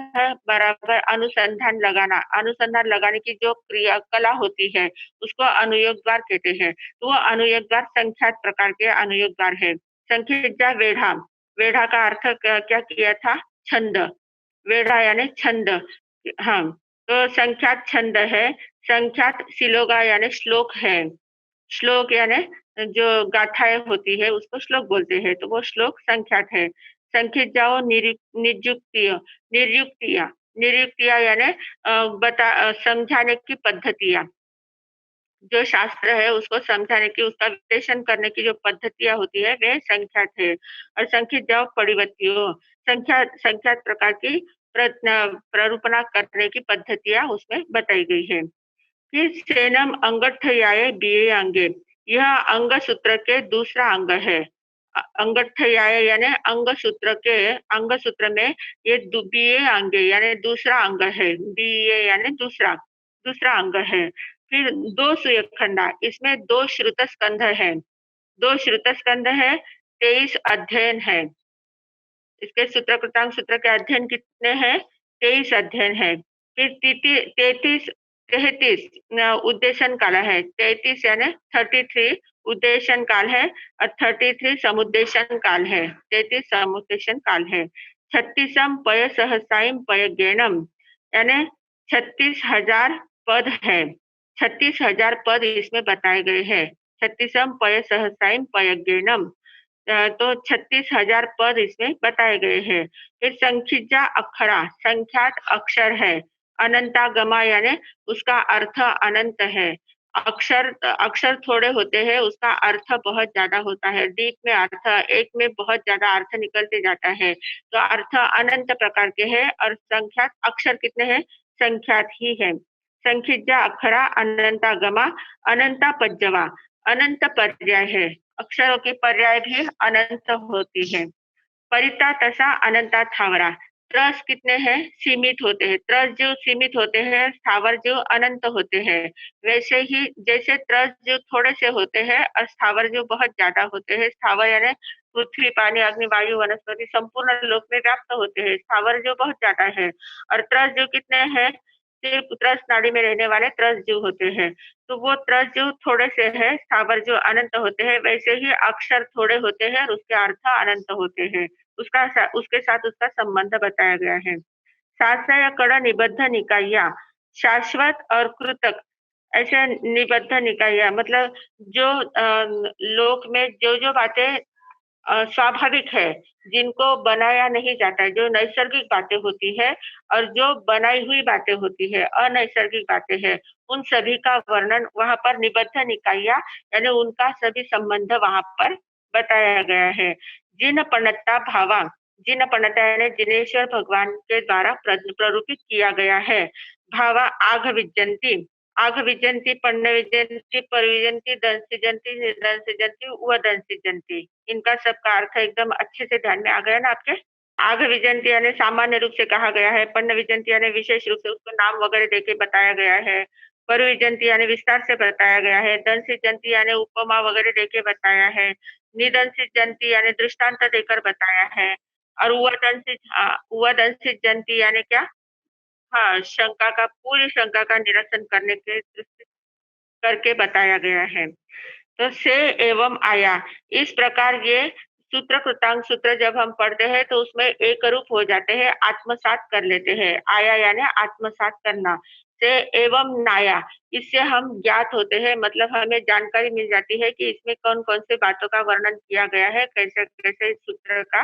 बराबर अनुसंधान लगाना, अनुसंधान लगाने की जो क्रिया कला होती है, उसको अनुयोग द्वार कहते हैं। तो वो अनुयोग द्वार संख्यात प्रकार के अनुयोग द्वार है। संखिजा वेढ़ा, वेढ़ा का अर्थ क्या किया था? छंद। वेढ़ा यानी छंद। हाँ, तो संख्यात छंद है। संख्यात शिलोगा यानी श्लोक है। श्लोक यानी जो गाथाएँ होती है उसको श्लोक बोलते हैं, तो वो श्लोक संख्यात है। संखित जाओ निजुक्तिय, निर्युक्तियाँ, निर्युक्तियाँ यानी समझाने की पद्धतियाँ। जो शास्त्र है उसको समझाने की, उसका विश्लेषण करने की जो पद्धतियाँ होती है, वे संख्यात है। और संखित जाओ परिवर्तियों, संख्यात प्रकार की प्ररूपणा करने की पद्धतियाँ उसमें बताई गई है। फिर सेनम अंगठयाय बीए अंगे, यह अंग सूत्र के दूसरा अंग है। अंगठयाय यानी अंग सूत्र में ये बीए अंगे यानी दूसरा अंग है। बीए यानी दूसरा, दूसरा अंग है। फिर दो सुयखंडा, इसमें दो श्रुत स्कंध है। दो श्रुत स्कंध है, 23 अध्ययन है। इसके सूत्र कृतांक सूत्र के अध्ययन कितने हैं? 23 अध्ययन है। फिर 33 33 उद्देशन काल है। 33 यानी 33 उद्देशन काल है और 33 समुद्देशन काल है। 33 समुद्देशन काल है। 36 पय सहसाइम पय ज्ञानम यानी 36,000 पद है। 36,000 पद इसमें बताए गए हैं। 36 पय सहसाइम पय ज्ञानम, तो 36,000 पद इसमें बताए गए हैं। फिर संखिजा अक्षरा, संख्यात अक्षर है। अनंतागमा यानी उसका अर्थ अनंत है। अक्षर अक्षर थोड़े होते हैं, उसका अर्थ बहुत ज्यादा होता है। दीप में अर्थ, एक में बहुत ज्यादा अर्थ निकलते जाता है। तो अर्थ अनंत प्रकार के हैं और संख्यात अक्षर कितने हैं? संख्यात ही है। संखिजा अक्षरा अनंतागमा, अनंता पज्जवा, अनंत पर्याय है। अक्षरों की पर्याय भी अनंत होती है। परिता तसा अनंता स्थावरा, त्रस कितने हैं? सीमित होते हैं। त्रस जीव सीमित होते हैं, स्थावर जीव अनंत होते हैं। वैसे ही जैसे त्रस जीव थोड़े से होते हैं और स्थावर जीव बहुत ज्यादा होते हैं। स्थावर यानी पृथ्वी, पानी, अग्नि, वायु, वनस्पति संपूर्ण लोक में व्याप्त होते हैं। स्थावर जीव बहुत ज्यादा है और त्रस जीव कितने हैं? सिर्फ त्रस नाड़ी में रहने वाले त्रस जीव होते हैं। तो वो त्रस जीव थोड़े से है, स्थावर जीव अनंत होते हैं। वैसे ही अक्षर थोड़े होते हैं और उसके अर्थ अनंत होते हैं। उसके साथ उसका संबंध बताया गया है। शास्त्र कड़ा निबद्ध निकाया, शाश्वत और कृतक ऐसे निबद्ध निकाया मतलब जो लोक में जो जो बातें स्वाभाविक है, जिनको बनाया नहीं जाता, जो नैसर्गिक बातें होती है और जो बनाई हुई बातें होती है, अनैसर्गिक बातें हैं, उन सभी का वर्णन वहाँ पर निबद्ध निकाया यानी उनका सभी संबंध वहाँ पर बताया गया है। जिन प्रणता भावा, जिन प्रणता यानी जिनेश्वर भगवान के द्वारा प्ररूपित किया गया है। भावा आघ विजयंती, आघ विजयंती, पर्ण विजयंती, पर विजयंती, दंश विजयंती, निर्दंश विजयंती, वदंश विजयंती, इनका सबका अर्थ एकदम अच्छे से ध्यान में आ गया ना आपके? आघ विजयंती यानी सामान्य रूप से कहा गया है। पर्ण विजयंती यानी विशेष रूप से उसको नाम वगैरह देके बताया गया है। पर विजयंती यानी विस्तार से बताया गया है। दंश विजयंती यानी उपमा वगैरह देके बताया है। निदंश विजयंती यानी दृष्टांत देकर बताया है। और वदंश विजयंती यानी क्या? हाँ, शंका का, पूरी शंका का निरसन करने के करके बताया गया है। तो से एवं आया, इस प्रकार ये सूत्र कृतांक सूत्र जब हम पढ़ते हैं तो उसमें एक रूप हो जाते हैं, आत्मसात कर लेते हैं। आया यानी आत्मसात करना। से एवं नाया, इससे हम ज्ञात होते हैं, मतलब हमें जानकारी मिल जाती है कि इसमें कौन कौन से बातों का वर्णन किया गया है, कैसे कैसे इस सूत्र का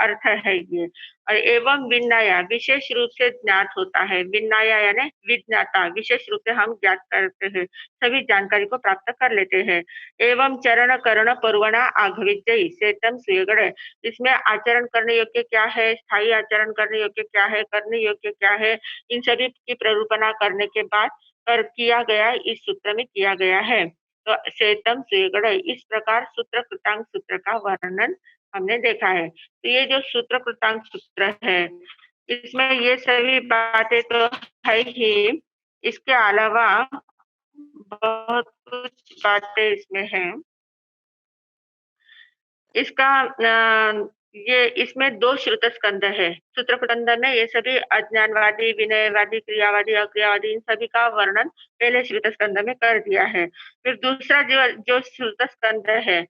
अर्थ है ये। और एवं विन्याया विशेष रूप से ज्ञात होता है। विन्याया यानी विज्ञाता, विशेष रूप से हम ज्ञात करते हैं, सभी जानकारी को प्राप्त कर लेते हैं। एवं चरण करण पर्वणा आघविजयी सेतम सुयगढ़, इसमें आचरण करने योग्य क्या है, स्थायी आचरण करने योग्य क्या है, करने योग्य क्या है, इन सभी की प्ररूपणा करने के बाद कर किया गया, इस सूत्र में किया गया है। तो सेतम सुयगढ़, इस प्रकार सूत्र कृतांक सूत्र का वर्णन हमने देखा है। तो ये जो सूत्र कृतांक सूत्र है, इसमें ये सभी बातें तो है ही, इसके अलावा बहुत कुछ बातें इसमें हैं। इसका ये इसमें 2 श्रुत स्कंद है। सूत्र स्कंद में ये सभी अज्ञानवादी, विनयवादी, क्रियावादी, अक्रियावादी इन सभी का वर्णन पहले श्रुत स्कंद में कर दिया है। फिर दूसरा जो जो श्रुत स्कंद है,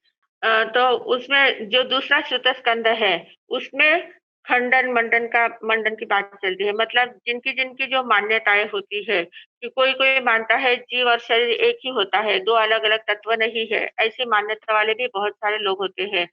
तो उसमें जो दूसरा श्रुत स्कंद है, उसमें खंडन मंडन की बात चलती है। मतलब जिनकी जो मान्यताएं होती है कि कोई मानता है जीव और शरीर एक ही होता है, 2 अलग-अलग तत्व नहीं है। ऐसी मान्यता वाले भी बहुत सारे लोग होते हैं।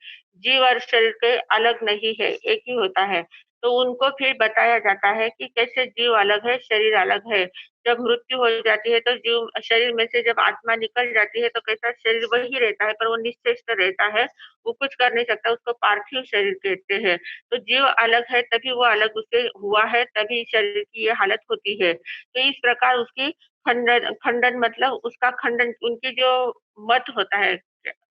जीव और शरीर के अलग नहीं है, एक ही होता है। तो उनको फिर बताया जाता है कि कैसे जीव अलग है, शरीर अलग है। जब मृत्यु हो जाती है तो जीव शरीर में से जब आत्मा निकल जाती है तो कैसा शरीर वही रहता है, पर वो निश्चेष्ट रहता है, वो कुछ कर नहीं सकता, उसको पार्थिव शरीर कहते हैं। तो जीव अलग है तभी वो अलग उससे हुआ है, तभी शरीर की ये हालत होती है। तो इस प्रकार उसकी खंडन खंडन मतलब उसका खंडन, उनकी जो मत होता है,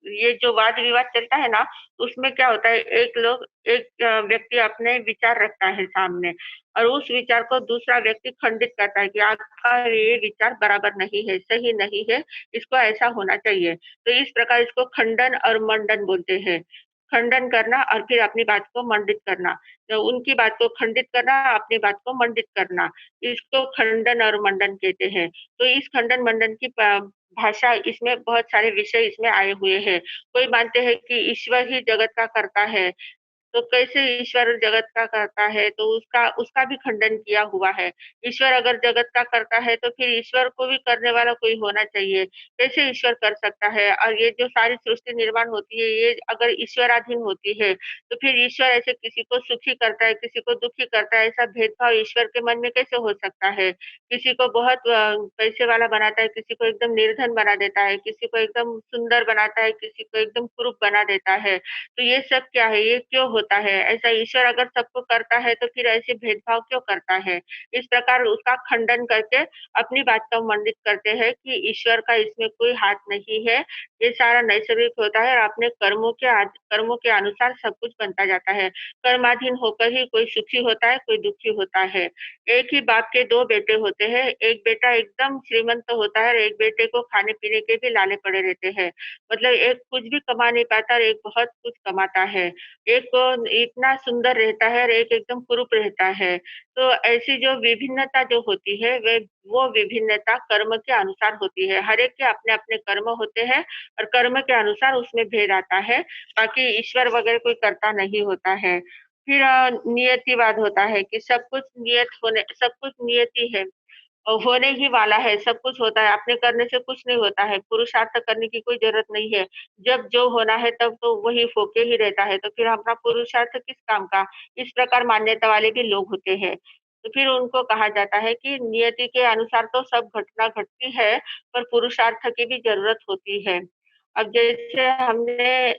ये जो वाद विवाद चलता है ना, उसमें क्या होता है, एक व्यक्ति अपने विचार रखता है सामने, और उस विचार को दूसरा व्यक्ति खंडित करता है कि आपका ये विचार बराबर नहीं है, सही नहीं है, इसको ऐसा होना चाहिए। तो इस प्रकार इसको खंडन और मंडन बोलते हैं। खंडन करना और फिर अपनी बात को मंडित करना। तो उनकी बात को खंडित करना, अपनी बात को मंडित करना, इसको खंडन और मंडन कहते हैं। तो इस खंडन मंडन की भाषा, इसमें बहुत सारे विषय इसमें आए हुए हैं। कोई मानते हैं कि ईश्वर ही जगत का कर्ता है, तो कैसे ईश्वर जगत का करता है, तो उसका उसका भी खंडन किया हुआ है। ईश्वर अगर जगत का करता है तो फिर ईश्वर को भी करने वाला कोई होना चाहिए। कैसे ईश्वर कर सकता है? और ये जो सारी सृष्टि निर्माण होती है, ये अगर ईश्वराधीन होती है, तो फिर ईश्वर ऐसे किसी को सुखी करता है, किसी को दुखी करता है, ऐसा भेदभाव ईश्वर के मन में कैसे हो सकता है? किसी को बहुत पैसे वाला बनाता है, किसी को एकदम निर्धन बना देता है, किसी को एकदम सुंदर बनाता है, किसी को एकदम कुरूप बना देता है। तो ये सब क्या है? ये क्यों होता है? ऐसा ईश्वर अगर सबको करता है तो फिर ऐसे भेदभाव क्यों करता है? इस प्रकार उसका खंडन करके अपनी बात को मंडित करते हैं कि ईश्वर का इसमें कोई हाथ नहीं है, ये सारा नैसर्गिक होता है और अपने कर्मों के अनुसार सब कुछ बनता जाता है। कर्माधीन होकर ही कोई सुखी होता है, कोई दुखी होता है। एक ही बाप के 2 बेटे होते हैं, एक बेटा एकदम श्रीमंत होता है और एक बेटे को खाने-पीने के भी लाले पड़े रहते हैं। मतलब एक कुछ भी कमा नहीं पाता और एक बहुत कुछ कमाता है। एक इतना सुंदर रहता है और एक एकदम कुरूप रहता है। तो ऐसी जो विभिन्नता जो होती है, वे वो विभिन्नता कर्म के अनुसार होती है। हर एक के अपने-अपने कर्म होते हैं और कर्म के अनुसार उसमें भेद आता है। बाकी ईश्वर वगैरह कोई कर्ता नहीं होता है। फिर नियतिवाद होता है कि सब कुछ नियति है। होने ही वाला है, सब कुछ होता है, अपने करने से कुछ नहीं होता है, पुरुषार्थ करने की कोई ज़रूरत नहीं है। जब जो होना है तब तो वही होके ही रहता है, तो फिर अपना पुरुषार्थ किस काम का? इस प्रकार मान्यता वाले भी लोग होते हैं। तो फिर उनको कहा जाता है कि नियति के अनुसार तो सब घटना घटती है, पर पुरुषार्थ की भी ज़रूरत होती है। अब जैसे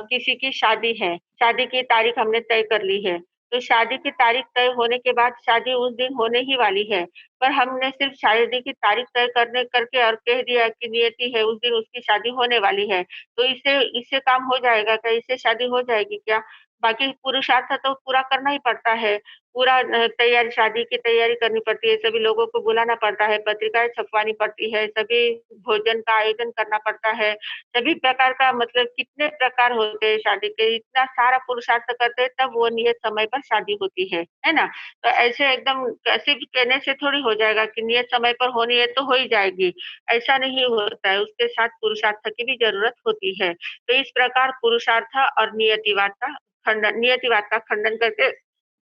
किसी की शादी है, शादी की तारीख हमने तय कर ली है, तो शादी की तारीख तय होने के बाद शादी उस दिन होने ही वाली है। पर हमने सिर्फ शादी की तारीख तय करने करके और कह दिया कि नियति है, उस दिन उसकी शादी होने वाली है। तो इससे इससे काम हो जाएगा क्या? इससे शादी हो जाएगी क्या? बाकी पुरुषार्थ तो पूरा करना ही पड़ता है। पूरा तैयारी शादी की तैयारी करनी पड़ती है, सभी लोगों को बुलाना पड़ता है, पत्रिकाएँ छपवानी पड़ती है, सभी भोजन का आयोजन करना पड़ता है। सभी प्रकार का मतलब कितने प्रकार होते हैं शादी के, इतना सारा पुरुषार्थ करते हैं तब वो नियत समय पर शादी होती है ना? तो ऐसे एकदम सिर्फ कहने से थोड़ी हो जाएगा कि नियत समय पर होनी है तो हो ही जाएगी, ऐसा नहीं होता है, उसके साथ पुरुषार्थ की भी ज़रूरत होती है। तो इस प्रकार पुरुषार्थ और नियतिवाद का खंडन करके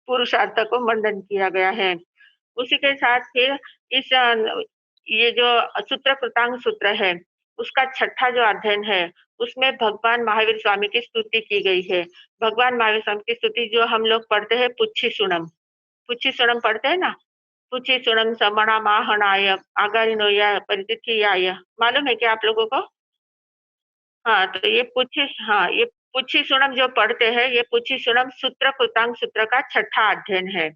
पुरुषार्थ को मंडन किया गया है। उसी के साथ फिर इस ये जो सूत्र कृतांग सूत्र है, उसका छठा जो अध्ययन है, उसमें भगवान महावीर स्वामी की स्तुति की गई है। भगवान महावीर स्वामी की स्तुति जो हम लोग पढ़ते हैं पुच्छी सुणम पढ़ते हैं ना? पुच्छी सुणम समणा माहणाय आगारिनोय परितिथियाय मालूम है क्या आप लोगों को? हाँ, तो ये पुच्छी सुणम जो पढ़ते हैं, ये पुच्छी सुणम सूत्र कृतांग सूत्र का छठा अध्ययन है।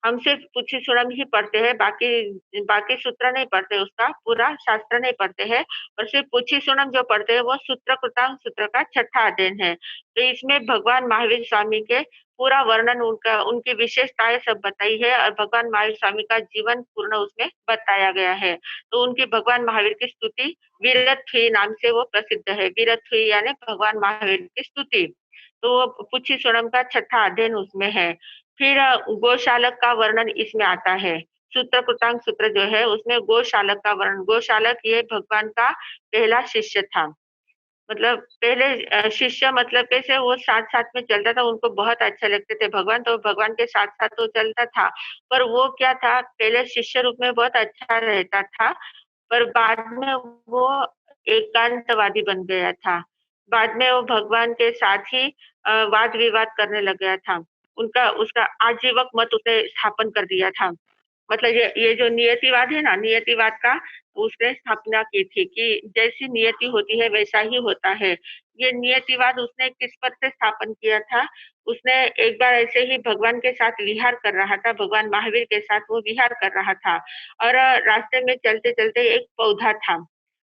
हम सिर्फ पुच्छी-सुड़म ही पढ़ते हैं, बाकी बाकी सूत्र नहीं पढ़ते उसका, पूरा शास्त्र नहीं पढ़ते हैं और सिर्फ पुच्छी-सुड़म जो पढ़ते हैं, वो सूत्र कृतांग सूत्र का छठा अध्ययन है। तो इसमें भगवान महावीर स्वामी के पूरा वर्णन उनका उनकी विशेषताएँ सब बताई है और भगवान महावीर स्वामी का जीवन पूर्ण उसमें बताया गया है। तो उनकी भगवान महावीर की स्तुति वीरत्वई नाम से वो प्रसिद्ध है। वीरत्वई यानी भगवान महावीर की स्तुति। तो वो पुच्छी-सुड़म का छठा अध्ययन उसमें है। फिर गोशालक का वर्णन इसमें आता है। सूत्र कृतांग सूत्र जो है उसमें गोशालक का वर्णन गोशालक ये भगवान का पहला शिष्य था। मतलब पहले शिष्य मतलब कैसे वो साथ-साथ में चलता था, उनको बहुत अच्छे लगते थे भगवान, तो भगवान के साथ-साथ वो चलता था। पर वो क्या था, पहले शिष्य रूप में बहुत अच्छा रहता था, पर बाद में वो एकांतवादी बन गया था। बाद में वो भगवान के साथ ही वाद-विवाद करने लग गया था। उनका उसका आजीवक मत उसने स्थापन कर दिया था। मतलब ये जो नियतिवाद है ना, नियतिवाद का उसने स्थापना की थी कि जैसी नियति होती है वैसा ही होता है। ये नियतिवाद उसने किस पर से स्थापन किया था, उसने एक बार ऐसे ही भगवान के साथ विहार कर रहा था, भगवान महावीर के साथ वो विहार कर रहा था और रास्ते में चलते-चलते एक पौधा था।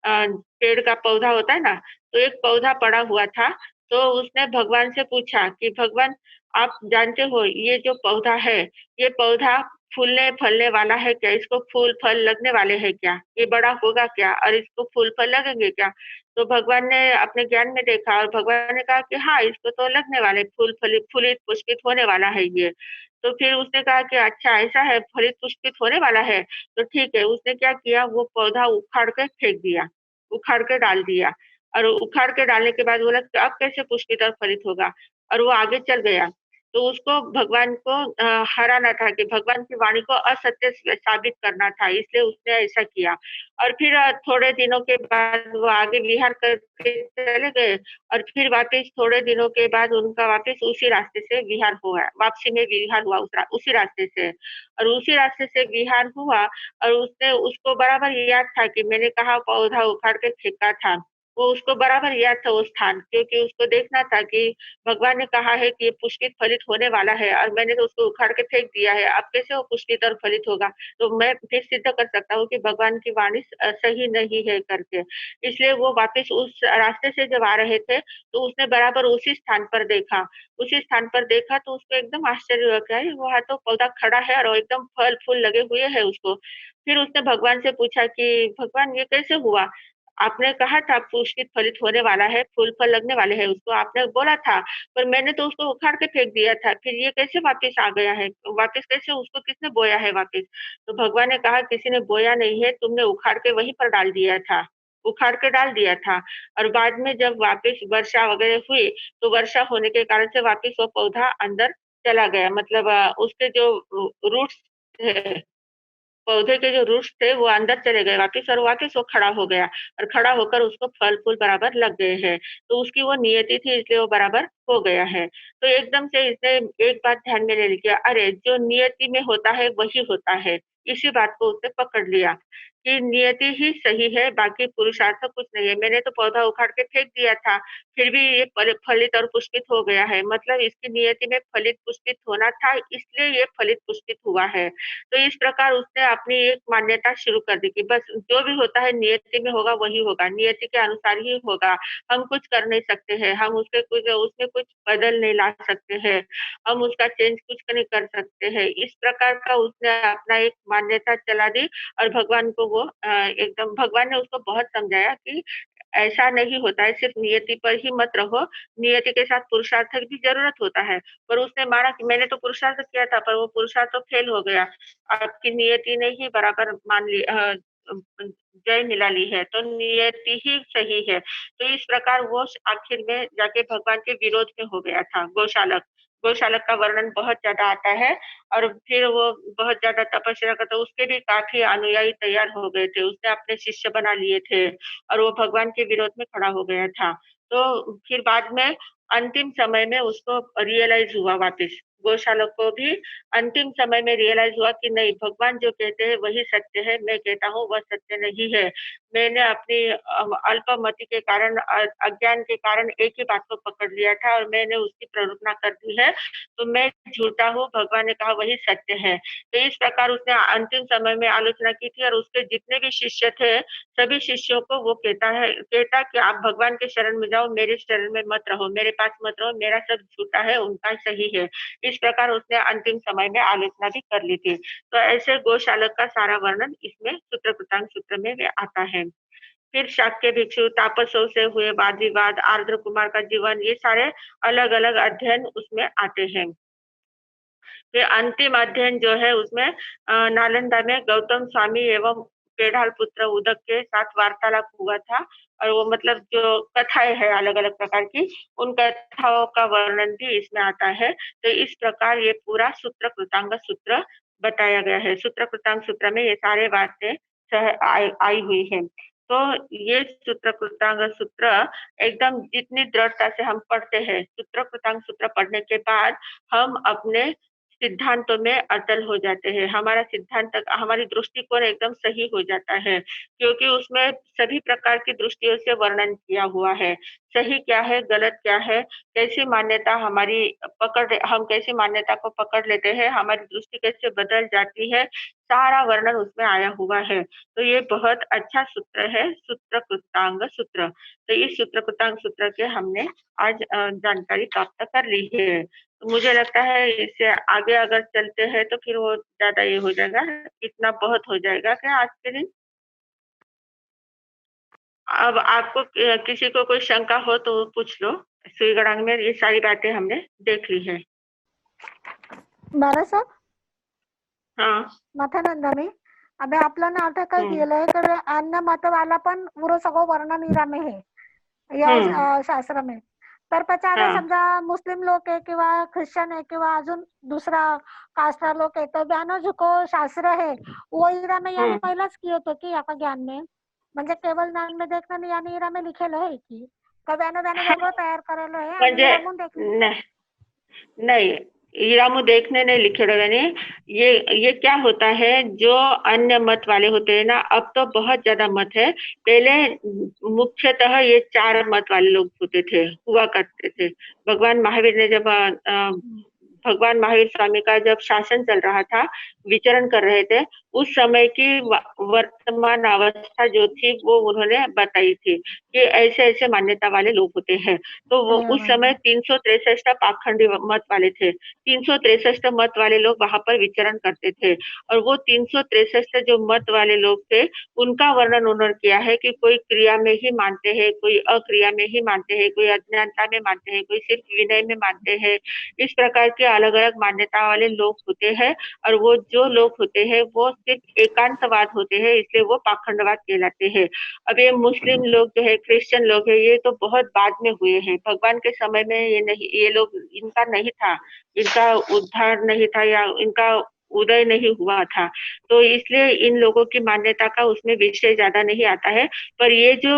पेड़ का पौधा होता है ना, तो एक पौधा पड़ा हुआ था, तो उसने भगवान से पूछा कि भगवान आप जानते हो ये जो पौधा है, ये पौधा फूलने-फलने वाला है क्या? इसको फूल-फल लगने वाले हैं क्या? ये बड़ा होगा क्या? और इसको फूल-फल लगेंगे क्या? तो भगवान ने अपने ज्ञान में देखा और भगवान ने कहा कि हाँ, इसको तो लगने वाले फूलित पुष्पित होने वाला है ये। तो फिर उसने कहा कि अच्छा ऐसा है, फलित पुष्पित होने वाला है, तो ठीक है। उसने क्या किया वो पौधा उखाड़ के फेंक दिया, उखाड़ के डाल दिया और उखाड़ के डालने के बाद बोला कि अब कैसे पुष्पित और फलित होगा? और वो आगे चल गया। तो उसको भगवान को हराना था कि भगवान की वाणी को असत्य साबित करना था, इसलिए उसने ऐसा किया। और फिर थोड़े दिनों के बाद वो आगे विहार करके चले गए और फिर वापस थोड़े दिनों के बाद उनका वापस उसी रास्ते से विहार हुआ, वापसी में विहार हुआ उसी रास्ते से। और उसी रास्ते से विहार हुआ और उसने उसको बराबर याद था कि मैंने कहा पौधा उखाड़ के फेंका था। वो उसको बराबर याद था वो स्थान क्योंकि उसको देखना था कि भगवान ने कहा है कि ये पुष्पित फलित होने वाला है और मैंने तो उसको उखाड़ के फेंक दिया है, अब कैसे वो पुष्पित और फलित होगा? तो मैं फिर सिद्ध कर सकता हूँ कि भगवान की वाणी सही नहीं है करके। इसलिए वो वापस उस रास्ते से जब आ रहे थे, तो उसने बराबर उसी स्थान पर देखा। उसी स्थान पर देखा तो उसको एकदम आश्चर्य हुआ, क्या है वहाँ तो पौधा खड़ा है और एकदम फल-फूल लगे हुए हैं उसको। फिर उसने भगवान से पूछा कि भगवान ये कैसे हुआ? आपने कहा था पुष्पित फलित होने वाला है, फूल-फल लगने वाले हैं उसको आपने बोला था, पर मैंने तो उसको उखाड़ के फेंक दिया था, फिर ये कैसे वापस आ गया है? वापस कैसे उसको किसने बोया है वापस? तो भगवान ने कहा किसी ने बोया नहीं है, तुमने उखाड़ के वहीं पर डाल दिया था, उखाड़ के डाल दिया था और बाद में जब वापस वर्षा वगैरह हुई, तो वर्षा होने के कारण से वापस वो पौधा अंदर चला गया मतलब उसके जो रूट्स थे पौधे के जो रूट्स थे वो अंदर चले गए वापिस और वापिस वो खड़ा हो गया और खड़ा होकर उसको फल-फूल बराबर लग गए हैं। तो उसकी वो नियति थी इसलिए वो बराबर हो गया है। तो एकदम से इसने एक बात ध्यान में ले लिया, अरे! जो नियति में होता है वही होता है। इसी बात को उसने पकड़ लिया कि नियति ही सही है, बाकी पुरुषार्थ कुछ नहीं है। मैंने तो पौधा उखाड़ के फेंक दिया था, फिर भी ये फलित और पुष्पित हो गया है। मतलब इसकी नियति में फलित पुष्पित होना था इसलिए ये फलित पुष्पित हुआ है। तो इस प्रकार उसने अपनी एक मान्यता शुरू कर दी कि बस जो भी होता है नियति में होगा वही होगा, नियति के अनुसार ही होगा। हम कुछ कर नहीं सकते हैं, हम उसके कुछ उसमें कुछ बदल नहीं ला सकते हैं, हम उसका चेंज कुछ नहीं कर सकते हैं। इस प्रकार का उसने अपना एक मान्यता चला दी और भगवान को वो एकदम भगवान ने उसको बहुत समझाया कि ऐसा नहीं होता है, सिर्फ नियति पर ही मत रहो, नियति के साथ पुरुषार्थ की भी ज़रूरत होता है। पर उसने माना कि मैंने तो पुरुषार्थ किया था पर वो पुरुषार्थ तो फेल हो गया। आपकी नियति ने ही बराबर मान ली जय मिला ली है, तो नियति ही सही है। तो इस प्रकार वो आखिर में जाके भगवान के विरोध में हो गया था, गोशालक। गौशालक का वर्णन बहुत ज्यादा आता है। और फिर वो बहुत ज्यादा तपस्या करता, उसके भी काफी अनुयायी तैयार हो गए थे, उसने अपने शिष्य बना लिए थे और वो भगवान के विरोध में खड़ा हो गया था। तो फिर बाद में अंतिम समय में उसको रियलाइज हुआ वापस, गौशालक को भी अंतिम समय में रियलाइज हुआ कि नहीं, भगवान जो कहते हैं वही सत्य है, मैं कहता हूँ वह सत्य नहीं है। मैंने अपनी अल्पमति के कारण, अज्ञान के कारण एक ही बात को पकड़ लिया था और मैंने उसकी प्रवृत्ति कर दी है, तो मैं झूठा हूँ, भगवान ने कहा वही सत्य है। तो इस प्रकार उसने अंतिम समय में आलोचना की थी और उसके जितने भी शिष्य थे, सभी शिष्यों को वो कहता कि आप भगवान के शरण में जाओ, मेरे शरण में मत रहो, मेरे पास मत रहो, मेरा सब झूठा है, उनका सही है। इस प्रकार उसने अंतिम समय में आलोचना भी कर ली थी। तो ऐसे गौशालक का सारा वर्णन इसमें सूत्रकृतांग सूत्र में आता है। फिर शाक्य भिक्षु, तापसों से हुए वाद विवाद, आर्द्र कुमार का जीवन, ये सारे अलग अलग अध्ययन उसमें आते हैं। फिर अंतिम अध्ययन जो है उसमें नालंदा में गौतम स्वामी एवं केडाल पुत्र उदक के साथ वार्तालाप हुआ था। और वो मतलब जो कथाएं है अलग अलग प्रकार की, उन कथाओं का वर्णन भी इसमें आता है। तो इस प्रकार ये पूरा सूत्र कृतांग सूत्र बताया गया है। सूत्र कृतांग सूत्र में ये सारे बातें आई हुई है। तो ये सूत्र कृतांग सूत्र एकदम जितनी दृढ़ता से हम पढ़ते हैं, सूत्र कृतांग सूत्र पढ़ने के बाद हम अपने सिद्धांतों में अटल हो जाते हैं, हमारा सिद्धांत, हमारी दृष्टिकोण एकदम सही हो जाता है, क्योंकि उसमें सभी प्रकार की दृष्टियों से वर्णन किया हुआ है। सही क्या है, गलत क्या है, कैसी मान्यता हमारी हम कैसी मान्यता को पकड़ लेते हैं, हमारी दृष्टि कैसे बदल जाती है, सारा वर्णन उसमें आया हुआ है। तो ये बहुत अच्छा सूत्र है, सूत्र कृतांग सूत्र। तो इस सूत्र कृतांग सूत्र के हमने आज जानकारी प्राप्त कर ली है। तो मुझे लगता है इससे आगे अगर चलते हैं तो फिर वो ज्यादा ये हो जाएगा, इतना बहुत हो जाएगा क्या आज के दिन। अब आपको किसी को कोई शंका हो तो वो पूछ लो। सुई गणांग में ये सारी बातें हमने देख ली है। बाळासाहेब, हाँ, मथानंदानी अबे आपलं नाव काय गेलंय तर अन्य मतवाला पण पुरं सगळं वर्णन इरामे हे या शास्त्र में। तर त्याच्या आगे समजा मुस्लिम लोक आहे किंवा ख्रिश्चन आहे किंवा अजून दुसरा कास्टा लोक आहे, तर ज्ञान झुको शास्त्र है वो इरा में यानी पहिलाच किए थे कि आपका ज्ञान में, म्हणजे केवल ज्ञान में देखना नहीं यानी इरा में लिखेलं है की का व्यानो व्यानो वेगळं तयार करेलं है आणि म्हणजे इरामून देखना नहीं, ईरामू देखने नहीं लिखे रहे। ये क्या होता है, जो अन्य मत वाले होते हैं ना, अब तो बहुत ज्यादा मत है, पहले मुख्यतः ये 4 मत वाले लोग होते थे, हुआ करते थे। भगवान महावीर ने जब भगवान महावीर स्वामी का जब शासन चल रहा था, विचरण कर रहे थे, उस समय की वर्तमान अवस्था जो थी वो उन्होंने बताई थी कि ऐसे ऐसे मान्यता वाले लोग होते हैं। तो वो उस समय 363 पाखंडी मत वाले थे, 363 मत वाले लोग वहां पर विचरण करते थे। और वो 363 जो मत वाले लोग थे, उनका वर्णन उन्होंने किया है कि कोई क्रिया में ही मानते हैं, कोई अक्रिया में ही मानते हैं, कोई अज्ञानता में मानते हैं, कोई सिर्फ विनय में मानते हैं। इस प्रकार के अलग अलग मान्यता वाले लोग होते हैं। और वो जो लोग होते हैं वो सिर्फ एकांतवाद होते हैं, इसलिए वो पाखंडवाद कहलाते हैं। अब ये मुस्लिम लोग जो है, क्रिश्चियन लोग है, ये तो बहुत बाद में हुए हैं, भगवान के समय में ये नहीं, ये लोग, इनका नहीं था, इनका उद्धार नहीं था या इनका उदय नहीं हुआ था। तो इसलिए इन लोगों की मान्यता का उसमें विषय ज्यादा नहीं आता है। पर ये जो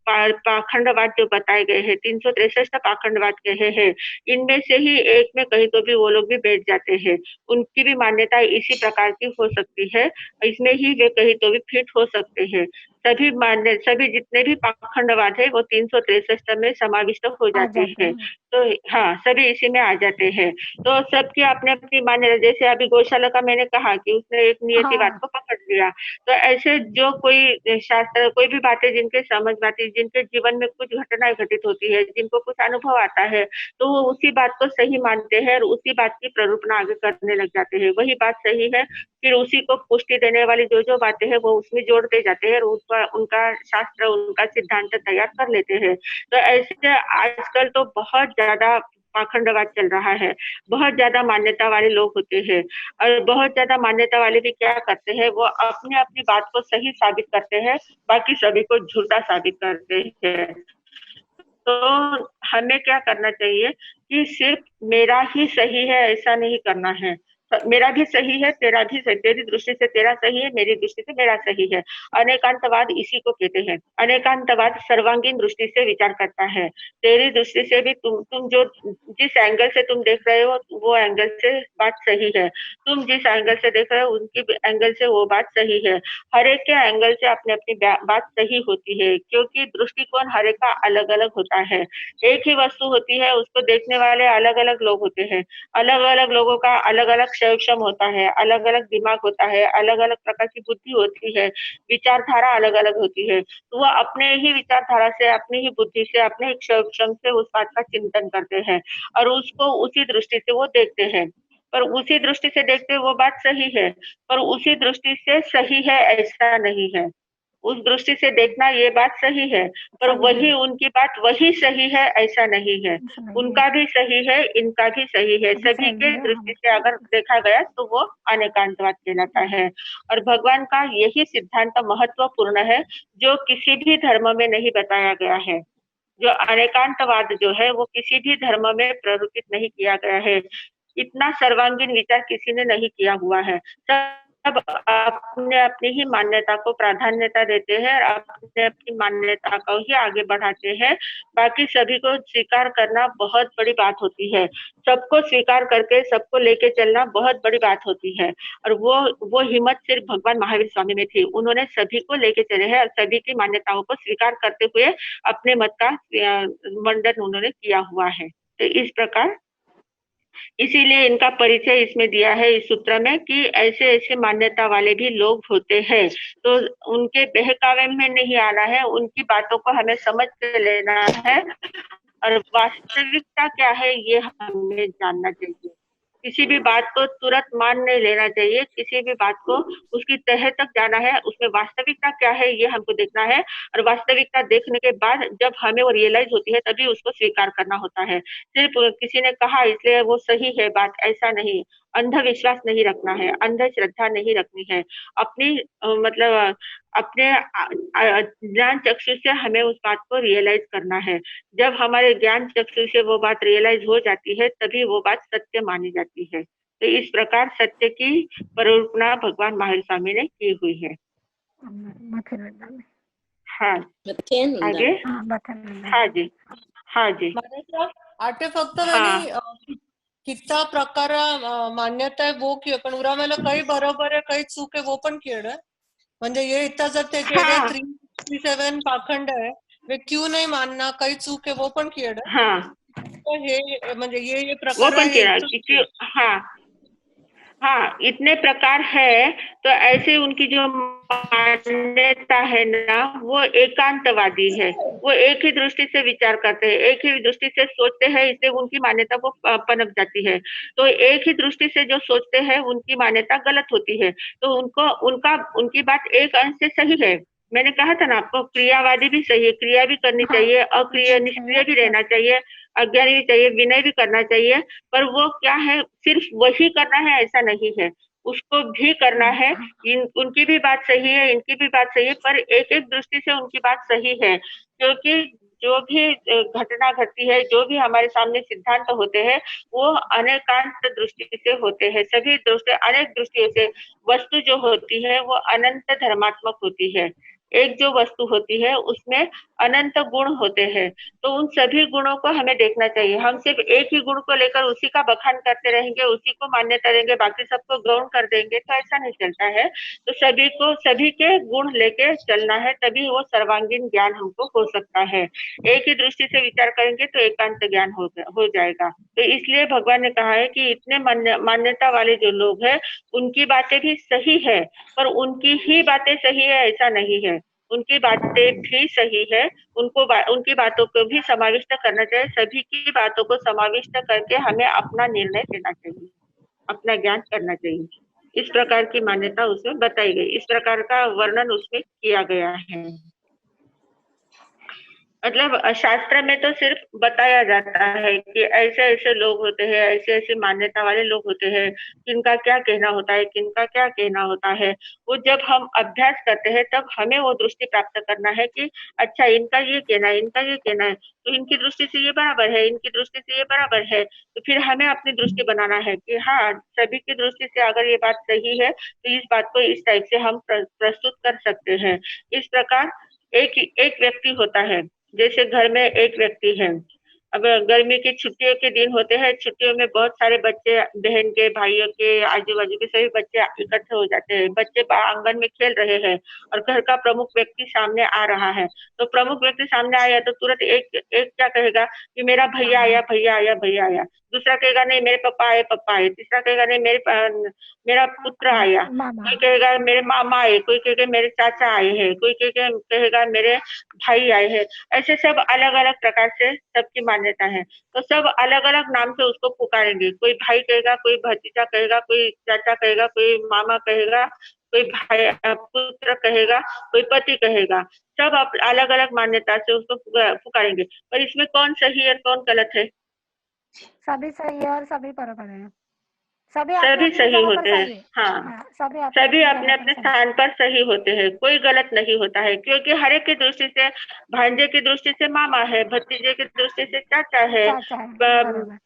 पाखंडवाद जो बताए गए हैं, 363 पाखंडवाद कहे हैं, इनमें से ही एक में कहीं तो भी वो लोग भी बैठ जाते हैं। उनकी भी मान्यता इसी प्रकार की हो सकती है, इसमें ही वे कहीं तो भी फिट हो सकते हैं। सभी जितने भी पाखंडवाद है वो 363 में समाविष्ट हो जाते हैं। तो हाँ, सभी इसी में आ जाते हैं। तो सबकी अपनी अपनी मान्यता, जैसे अभी गौशाला का मैंने कहा कि उसने एक नियतिवाद को पकड़ लिया, तो ऐसे जो कोई शास्त्र, कोई भी बातें जिनके समझ में आती है, जिनके जीवन में कुछ घटनाएं घटित होती है, जिनको कुछ अनुभव आता है, तो वो उसी बात को सही मानते हैं और उसी बात की प्ररूपणा आगे करने लग जाते हैं। वही बात सही है, फिर उसी को पुष्टि देने वाली जो जो बातें हैं वो उसमें जोड़ते जाते हैं और उनका शास्त्र, उनका सिद्धांत तैयार कर लेते हैं। तो ऐसे आजकल तो बहुत ज्यादा पाखंडवाद चल रहा है, बहुत ज्यादा मान्यता वाले लोग होते हैं। और बहुत ज्यादा मान्यता वाले भी क्या करते हैं, वो अपनी अपनी बात को सही साबित करते हैं, बाकी सभी को झूठा साबित करते हैं। तो हमें क्या करना चाहिए कि सिर्फ मेरा ही सही है ऐसा नहीं करना है। मेरा भी सही है, तेरा भी सही, तेरी दृष्टि से तेरा सही है, मेरी दृष्टि से मेरा सही है। अनेकांतवाद इसी को कहते हैं। अनेकांतवाद सर्वांगीण दृष्टि से विचार करता है। तेरी दृष्टि से भी तुम जो जिस एंगल से तुम देख रहे हो वो एंगल से बात सही है, तुम जिस एंगल से देख रहे हो उनकी एंगल से वो बात सही है। हर एक के एंगल से अपनी अपनी बात सही होती है, क्योंकि दृष्टिकोण हर एक का अलग अलग होता है। एक ही वस्तु होती है, उसको देखने वाले अलग अलग लोग होते हैं। अलग अलग लोगों का अलग अलग क्षम होता है, अलग अलग दिमाग होता है, अलग अलग प्रकार की बुद्धि होती है, विचारधारा अलग अलग होती है। तो वो अपने ही विचारधारा से, अपनी ही बुद्धि से, अपने ही क्षम से उस बात का चिंतन करते हैं और उसको उसी दृष्टि से वो देखते हैं। पर उसी दृष्टि से देखते वो बात सही है, पर उसी दृष्टि से सही है ऐसा नहीं है। उस दृष्टि से देखना ये बात सही है, पर सही वही है, उनकी बात वही सही है ऐसा नहीं है। ऐसा नहीं है, उनका भी सही है, इनका भी सही है, सभी सभी सही के है हम। दृष्टि से अगर देखा गया तो वो अनेकांतवाद कहलाता है। और भगवान का यही सिद्धांत महत्वपूर्ण है, जो किसी भी धर्म में नहीं बताया गया है। जो अनेकांतवाद जो है वो किसी भी धर्म में प्ररूपित नहीं किया गया है। इतना सर्वांगीण विचार किसी ने नहीं किया हुआ है। सब अपने अपनी ही मान्यता को प्राधान्यता देते हैं और अपने अपनी मान्यता को ही आगे बढ़ाते हैं। बाकी सभी को स्वीकार करना बहुत बड़ी बात होती है। सबको स्वीकार करके सबको लेके चलना बहुत बड़ी बात होती है। और वो हिम्मत सिर्फ भगवान महावीर स्वामी में थी। उन्होंने सभी को लेके चले हैं और सभी की मान्यताओं को स्वीकार करते हुए अपने मत का मंडन उन्होंने किया हुआ है। तो इस प्रकार इसीलिए इनका परिचय इसमें दिया है इस सूत्र में कि ऐसे ऐसे मान्यता वाले भी लोग होते हैं। तो उनके बहकावे में नहीं आना है, उनकी बातों को हमें समझ के लेना है और वास्तविकता क्या है ये हमें जानना चाहिए। किसी भी बात को तुरंत मान नहीं लेना चाहिए, किसी भी बात को उसकी तह तक जाना है, उसमें वास्तविकता क्या है ये हमको देखना है। और वास्तविकता देखने के बाद जब हमें वो रियलाइज होती है तभी उसको स्वीकार करना होता है। सिर्फ किसी ने कहा इसलिए वो सही है बात, ऐसा नहीं। अंधविश्वास नहीं रखना है, अंधश्रद्धा नहीं रखनी है। अपनी मतलब अपने ज्ञान चक्षु से हमें उस बात को रियलाइज करना है। जब हमारे ज्ञान चक्षु से वो बात रियलाइज हो जाती है तभी वो बात सत्य मानी जाती है। तो इस प्रकार सत्य की परिकल्पना भगवान महावीर स्वामी ने की हुई है। मथुरा में। हाँ आगे। हाँ मथुरा हाँ जी, हाँ जी, महाराज आटे फक्त हाँ त्यांनी कितना प्रकार मान्यता आहे वो की पण उरामेला काही बरोबर आहे काही चूक आहे वो पण केलं आहे म्हणजे ये इतना जर त्याचे हाँ 337 पाखंड आहे वे क्यों नहीं मानना काही चूक है वो पण केलं आहे हाँ तो हे म्हणजे ये वो प्रकार पण आहे किया क्योंकि हाँ हाँ इतने प्रकार है। तो ऐसे उनकी जो मान्यता है ना वो एकांतवादी है। वो एक ही दृष्टि से विचार करते हैं, एक ही दृष्टि से सोचते हैं, इसलिए उनकी मान्यता वो पनप जाती है। तो एक ही दृष्टि से जो सोचते हैं उनकी मान्यता गलत होती है। तो उनको उनका उनकी बात एक अंश से सही है। मैंने कहा था ना आपको, क्रियावादी भी सही है, क्रिया भी करनी हाँ, चाहिए, अक्रिय निष्क्रिय भी रहना चाहिए, अज्ञानी भी चाहिए, विनय भी करना चाहिए। पर वो क्या है, सिर्फ वही करना है ऐसा नहीं है, उसको भी करना है। उनकी भी बात सही है, इनकी भी बात सही है, पर एक एक दृष्टि से उनकी बात सही है। क्योंकि जो भी घटना घटती है, जो भी हमारे सामने सिद्धांत होते हैं वो अनेकांत दृष्टि से होते हैं। सभी दृष्टि अनेक दृष्टियों से वस्तु जो होती है वो अनंत धर्मात्मक होती है। एक जो वस्तु होती है उसमें अनंत गुण होते हैं। तो उन सभी गुणों को हमें देखना चाहिए। हम सिर्फ एक ही गुण को लेकर उसी का बखान करते रहेंगे, उसी को मान्यता देंगे, बाकी सबको गौण कर देंगे तो ऐसा नहीं चलता है। तो सभी के गुण लेके चलना है, तभी वो सर्वांगीण ज्ञान हमको हो सकता है। एक ही दृष्टि से विचार करेंगे तो एकांत ज्ञान हो जाएगा। तो इसलिए भगवान ने कहा है कि इतने मान्यता वाले जो लोग हैं उनकी बातें भी सही है, पर उनकी ही बातें सही है ऐसा नहीं है। उनकी बातें भी सही है, उनकी बातों को भी समाविष्ट करना चाहिए। सभी की बातों को समाविष्ट करके हमें अपना निर्णय लेना चाहिए, अपना ज्ञान करना चाहिए। इस प्रकार की मान्यता उसमें बताई गई, इस प्रकार का वर्णन उसमें किया गया है। मतलब शास्त्र में तो सिर्फ बताया जाता है कि ऐसे-ऐसे लोग होते हैं, ऐसे-ऐसे मान्यता वाले लोग होते हैं, किनका क्या कहना होता है, किनका क्या कहना होता है। वो जब हम अभ्यास करते हैं तब हमें वो दृष्टि प्राप्त करना है कि अच्छा इनका ये कहना है, इनका ये कहना है, तो इनकी दृष्टि से ये बराबर है, इनकी दृष्टि से ये बराबर है। तो फिर हमें अपनी दृष्टि बनाना है कि हाँ, सभी की दृष्टि से अगर ये बात सही है, तो इस बात को इस टाइप से हम प्रस्तुत कर सकते हैं। इस प्रकार एक एक व्यक्ति होता है, जैसे घर में एक व्यक्ति है। अब गर्मी की छुट्टियों के दिन होते हैं, छुट्टियों में बहुत सारे बच्चे बहन के, भाइयों के, आजू-बाजू के सभी बच्चे इकट्ठे हो जाते हैं। बच्चे आंगन में खेल रहे हैं और घर का प्रमुख व्यक्ति सामने आ रहा है। तो प्रमुख व्यक्ति सामने आया तो तुरंत एक एक क्या कहेगा कि मेरा भैया आया, भैया आया, भैया आया। दूसरा कहेगा नहीं मेरे पापा आए। तीसरा कहेगा नहीं मेरा पुत्र आया। मामा। कोई कहेगा मेरे मामा आए, कोई कहेगा मेरे चाचा आए हैं, कोई कहेगा मेरे भाई आए हैं। ऐसे सब अलग-अलग प्रकार से सबकी मान्यता है। तो सब अलग-अलग नाम से उसको पुकारेंगे। कोई भाई कहेगा, कोई भतीजा कहेगा, कोई चाचा कहेगा, कोई मामा कहेगा, कोई पुत्र कहेगा, कोई पति कहेगा। सब अलग-अलग मान्यता से उसको पुकारेंगे। पर इसमें कौन सही है और कौन गलत है? सभी सही है और सभी बराबर है। सभी सभी अपनी-अपनी सही जगह पर होते हैं। सही है। हाँ। हाँ, सभी सभी अपनी-अपनी जगह पर अपने-अपने सही है। स्थान पर सही होते हैं, कोई गलत नहीं होता है क्योंकि हर एक की दृष्टि से भांजे की दृष्टि से मामा है, भतीजे की दृष्टि से चाचा है, चाचा है, बराबर।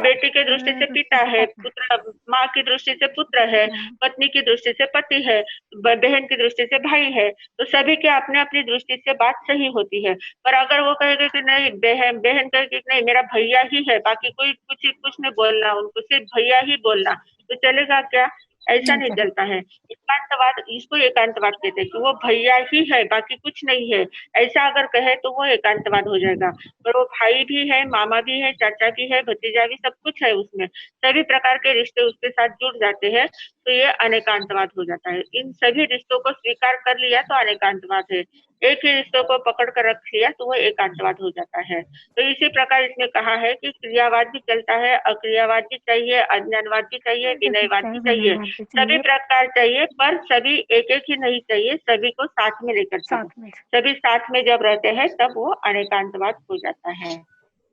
बेटी के दृष्टि से पिता है, पता। पुत्र माँ की दृष्टि से पुत्र है, पत्नी की दृष्टि से पति है, बहन की दृष्टि से भाई है। तो सभी के अपने-अपनी दृष्टि से बात सही होती है। पर अगर वो कहेगा कि नहीं बहन बहन कहेगी कि नहीं मेरा भैया ही है, बाकी कोई कुछ नहीं बोलना, उनको सिर्फ भैया ही बोलना, तो चलेगा क्या? ऐसा नहीं नहीं चले। चलता है। एकांतवाद इसको एकांतवाद कहते हैं कि वो भैया ही है, बाकी कुछ नहीं है। ऐसा अगर कहे तो वो एकांतवाद हो जाएगा। पर वो भाई भी है, मामा भी है, चाचा भी है, भतीजा भी सब कुछ है उसमें। सभी प्रकार के रिश्ते उसके साथ जुड़ जाते हैं, तो ये अनेकांतवाद हो जाता है। इन सभी रिश्तों को स्वीकार कर लिया तो अनेकांतवाद है। एक ही रिश्तों को पकड़ कर रख लिया तो वो एकांतवाद हो जाता है। तो इसी प्रकार इसमें कहा है कि क्रियावाद भी चलता है, अक्रियावाद भी चाहिए, अज्ञानवाद भी चाहिए, विनयवाद भी चाहिए। विनयवाद भी सभी चाहिए। प्रकार चाहिए पर सभी एक-एक ही नहीं चाहिए, सभी को साथ में लेकर चलो। साथ में। सभी साथ में जब रहते हैं तब वो अनेकांतवाद हो जाता है।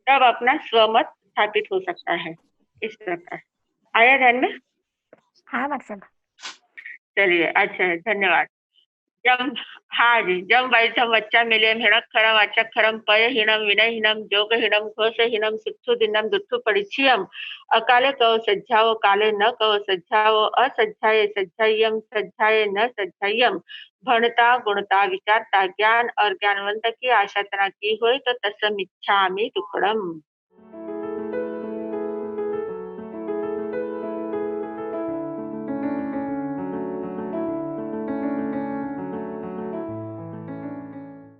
तब अपना स्वमत स्थापित हो सकता है। इस प्रकार। आया ध्यान में? हाँ, मतलब। चलिए अच्छा है, धन्यवाद। जम हाँ जी, जम भाई जम बच्चा मिले हिणक्षरम अचक्षरम पयहीनम विनयहीनम जोगहीनम घोषहीनम सुक्षुदिनम दुत्थु परिचयम अकाले कहो सज्जाओ काले न कहो सज्जाओ असज्जाए सज्जायम सज्जाए न सज्जायम भणता गुणता विचारता ज्ञान और ज्ञानवंत की आशा तना की होय तो तस्मिच्छामि टुकड़म।